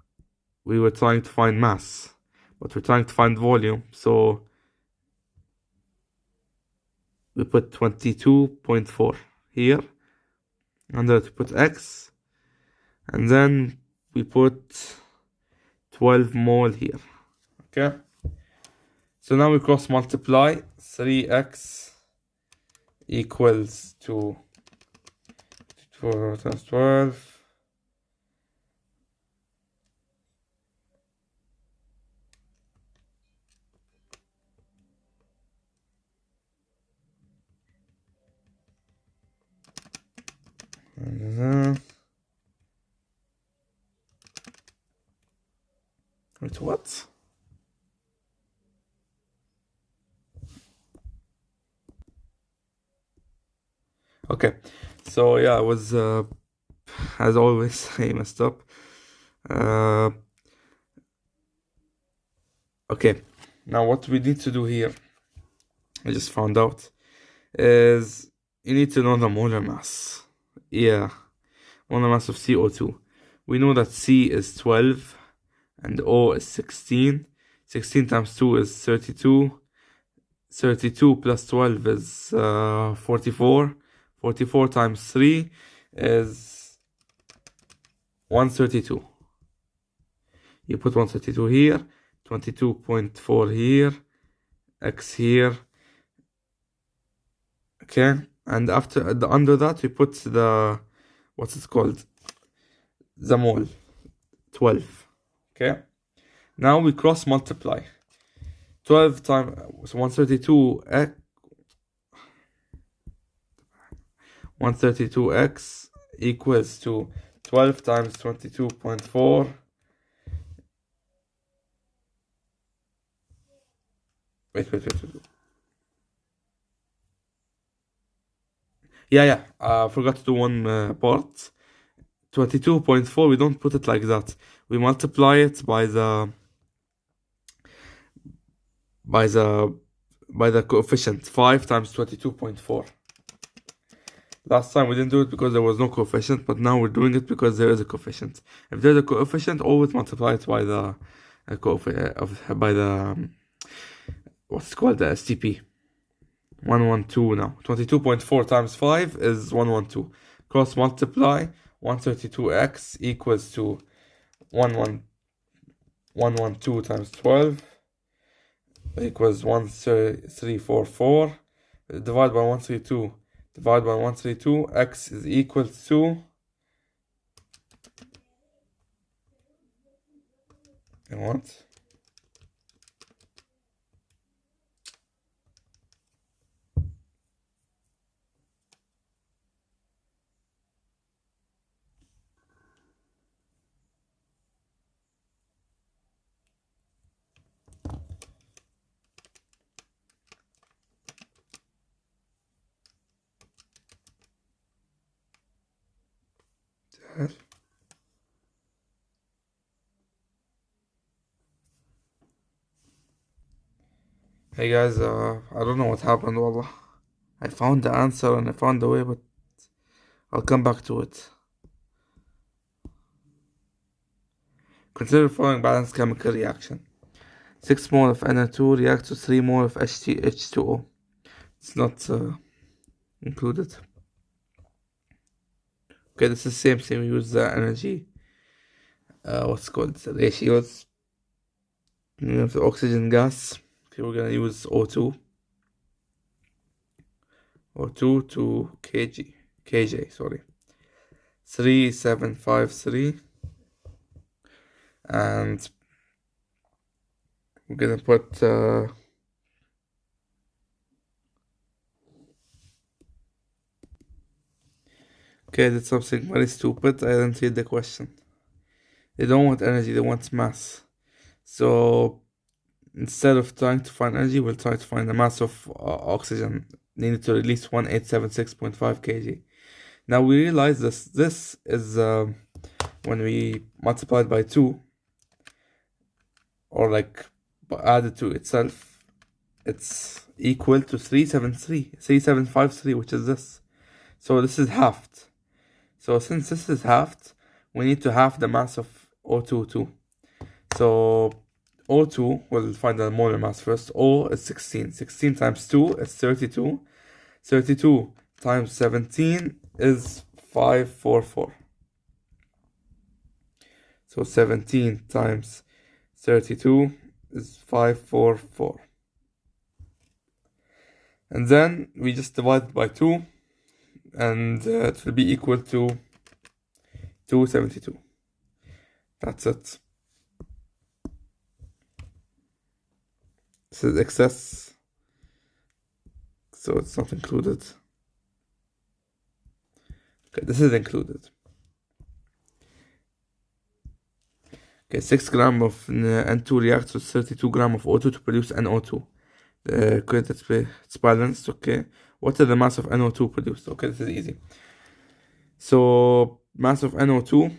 we were trying to find mass, but we're trying to find volume, so we put 22.4 here. Under it we put X, and then we put 12 mole here. Okay, so now we cross multiply. 3x equals to 4 times 12. Wait, what? Okay, so yeah, I was as always I messed up. Okay, now what we need to do here, I just found out, is you need to know the molar mass. Yeah, molar mass of CO2. We know that C is 12 and O is 16. 16 times 2 is 32. 32 plus 12 is 44. 44 times 3 is 132. You put 132 here, 22.4 here, X here. Okay, and under that we put the, what's it called? The mole, 12. Okay, now we cross multiply. 12 times, so 132x equals to 12 times 22.4. Wait. Yeah. Forgot to do one part. 22.4, we don't put it like that. We multiply it by the coefficient. 5 times 22.4. Last time we didn't do it because there was no coefficient, but now we're doing it because there is a coefficient. If there's a coefficient, always multiply it by the what's it called, the STP. 112 now. 22.4 times 5 is 112. Cross multiply. 132x equals to 112 times 12 equals 1344. Divide by 132. Divide by 132. X is equal to, and what? Hey guys, I don't know what happened, wallah. I found the answer and I found the way, but I'll come back to it. Consider the following balanced chemical reaction. 6 mole of NO2 reacts to 3 mole of H2O. It's not included. Okay, this is same. We use the energy. What's called the ratios. We have the oxygen gas. Okay, we're gonna use O2. O2 to KJ, sorry. 3753. And we're gonna put okay, that's something very stupid. I didn't read the question. They don't want energy, they want mass. So instead of trying to find energy, we'll try to find the mass of oxygen needed to release 1876.5 kg. Now we realize this is when we multiply it by 2, or like add it to itself, it's equal to 3753, which is this. So this is halved. So since this is halved, we need to halve the mass of O2 too. So O2, we'll find the molar mass first. O is 16. 16 times 2 is 32. 32 times 17 is 544. So 17 times 32 is 544. And then we just divide it by 2, and it will be equal to 272. That's it. This is excess, so it's not included. Okay, this is included. Okay, 6 grams of N2 reacts with 32 grams of O2 to produce NO2. Okay, it's balanced. Okay, what is the mass of NO2 produced? Okay, this is easy. So mass of NO2,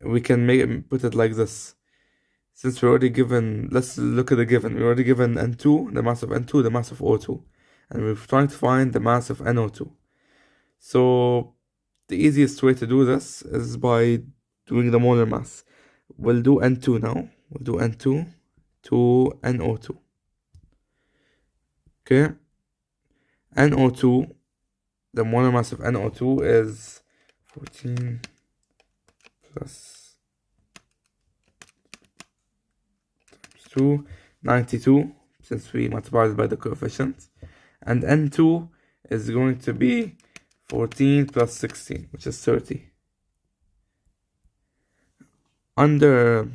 we can put it like this. Since we're already given, let's look at the given. We're already given N2, the mass of N2, the mass of O2, and we're trying to find the mass of NO2. So the easiest way to do this is by doing the molar mass. We'll do N2 now. We'll do N2 to NO2. Okay. NO2, the molar mass of NO2 is 14 plus 2, 92, since we multiplied by the coefficient. And N2 is going to be 14 plus 16, which is 30. Under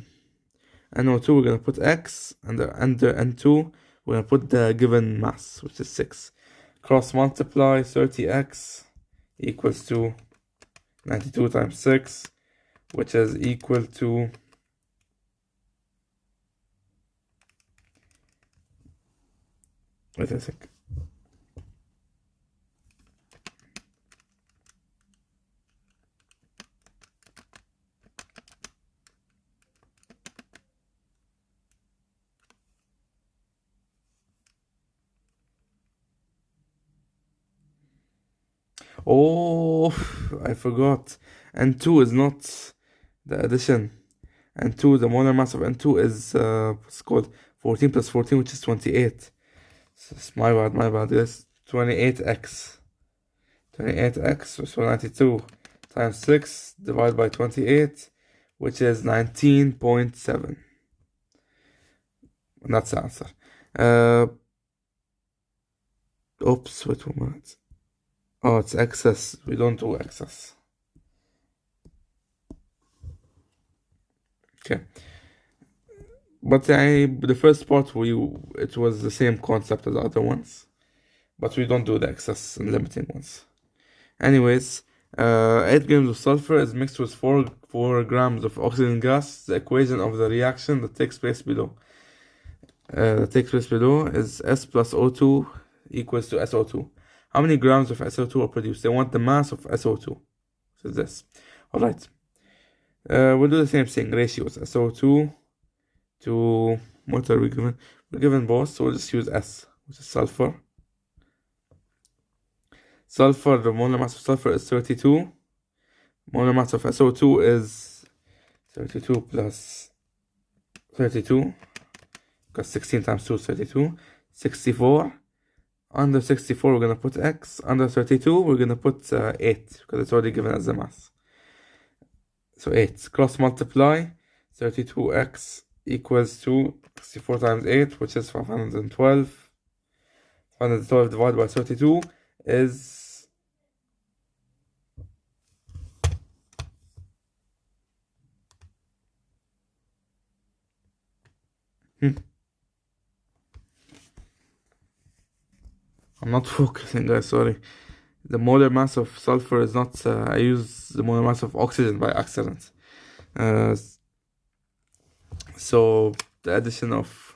NO2, we're going to put X. Under N2, we're going to put the given mass, which is 6. Cross multiply 30x equals to 92 times 6, which is equal to 6. Oh, I forgot. N2 is not the addition. N2, the molar mass of N2 is what's called 14 plus 14, which is 28. So my bad, guys. 28x. 28x, so 92 times 6 divided by 28, which is 19.7. And that's the answer. Oops, wait 1 minute. Oh, it's excess. We don't do excess. Okay. But the first part, it was the same concept as the other ones. But we don't do the excess and limiting ones. Anyways, 8 grams of sulfur is mixed with 4 grams of oxygen gas. The equation of the reaction that takes place below. Is S plus O2 equals to SO2. How many grams of SO2 are produced? They want the mass of SO2. So this. Alright. We'll do the same thing. Ratios. SO2 to what are we given? We're given both, so we'll just use S, which is sulfur. Sulfur, the molar mass of sulfur is 32. Molar mass of SO2 is 32 plus 32. Because 16 times 2 is 32. 64. Under 64, we're going to put X. Under 32, we're going to put 8. Because it's already given as the mass. So 8. Cross multiply. 32X equals to 64 times 8, which is 512. 512 divided by 32 is... I'm not focusing, guys, sorry. The molar mass of sulfur is not... I use the molar mass of oxygen by accident. So the addition of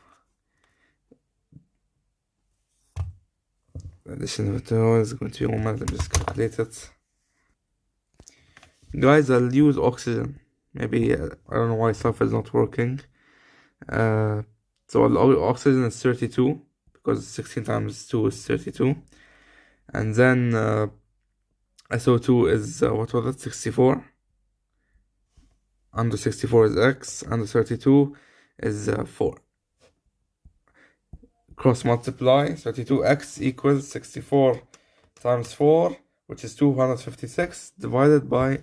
it all is going to be 1 minute. Let me just calculate it. Guys, I'll use oxygen. Maybe, I don't know why sulfur is not working. So oxygen is 32. Because 16 times 2 is 32. And then SO2 is, what was it, 64. Under 64 is X. Under 32 is 4. Cross multiply, 32X equals 64 times 4, which is 256, divided by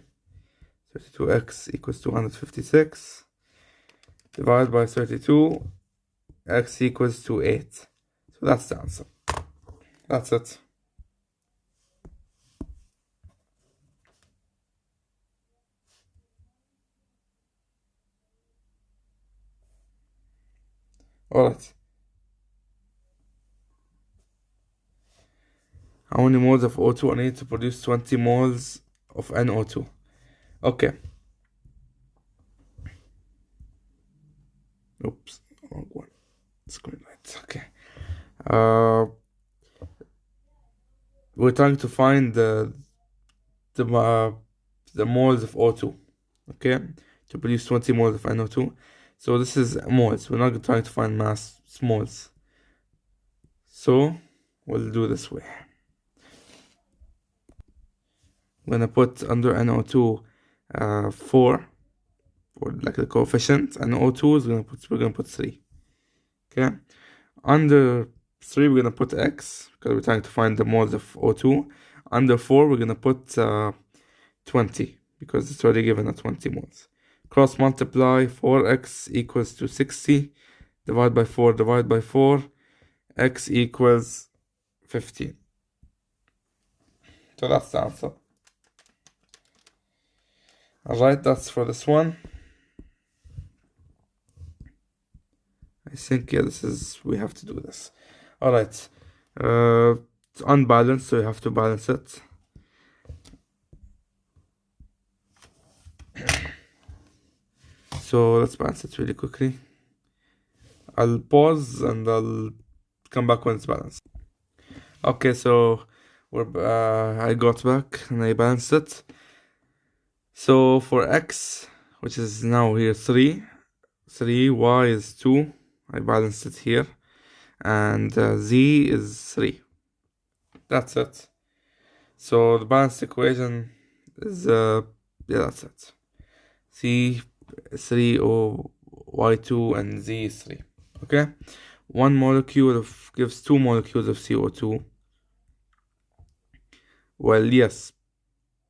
32X equals 256, divided by 32, X equals to 8. So that's the answer. That's it. Alright. How many moles of O2 are needed to produce 20 moles of NO2? Okay. Oops, wrong one. It's going right. Okay. We're trying to find the moles of O2. Okay, to produce 20 moles of NO2. So this is moles. We're not trying to find mass, it's moles. So we'll do this way. I'm gonna put under NO2 4 or like the coefficient, and O2 is we're gonna put 3. Okay, under 3 we're gonna put X because we're trying to find the moles of O2. Under 4 we're gonna put 20 because it's already given at 20 moles. Cross multiply 4x equals to 60. Divide by 4, x equals 15. So that's the answer. Alright, that's for this one. I think, yeah, we have to do this. Alright. It's unbalanced, so you have to balance it. So let's balance it really quickly. I'll pause and I'll come back when it's balanced. Okay, so I got back and I balanced it. So for x, which is now here 3, y is 2. I balanced it here. And z is 3. That's it. So the balanced equation is, yeah, that's it. C 3, O, y2, and z is 3. Okay? One molecule gives 2 molecules of CO2. Well, yes,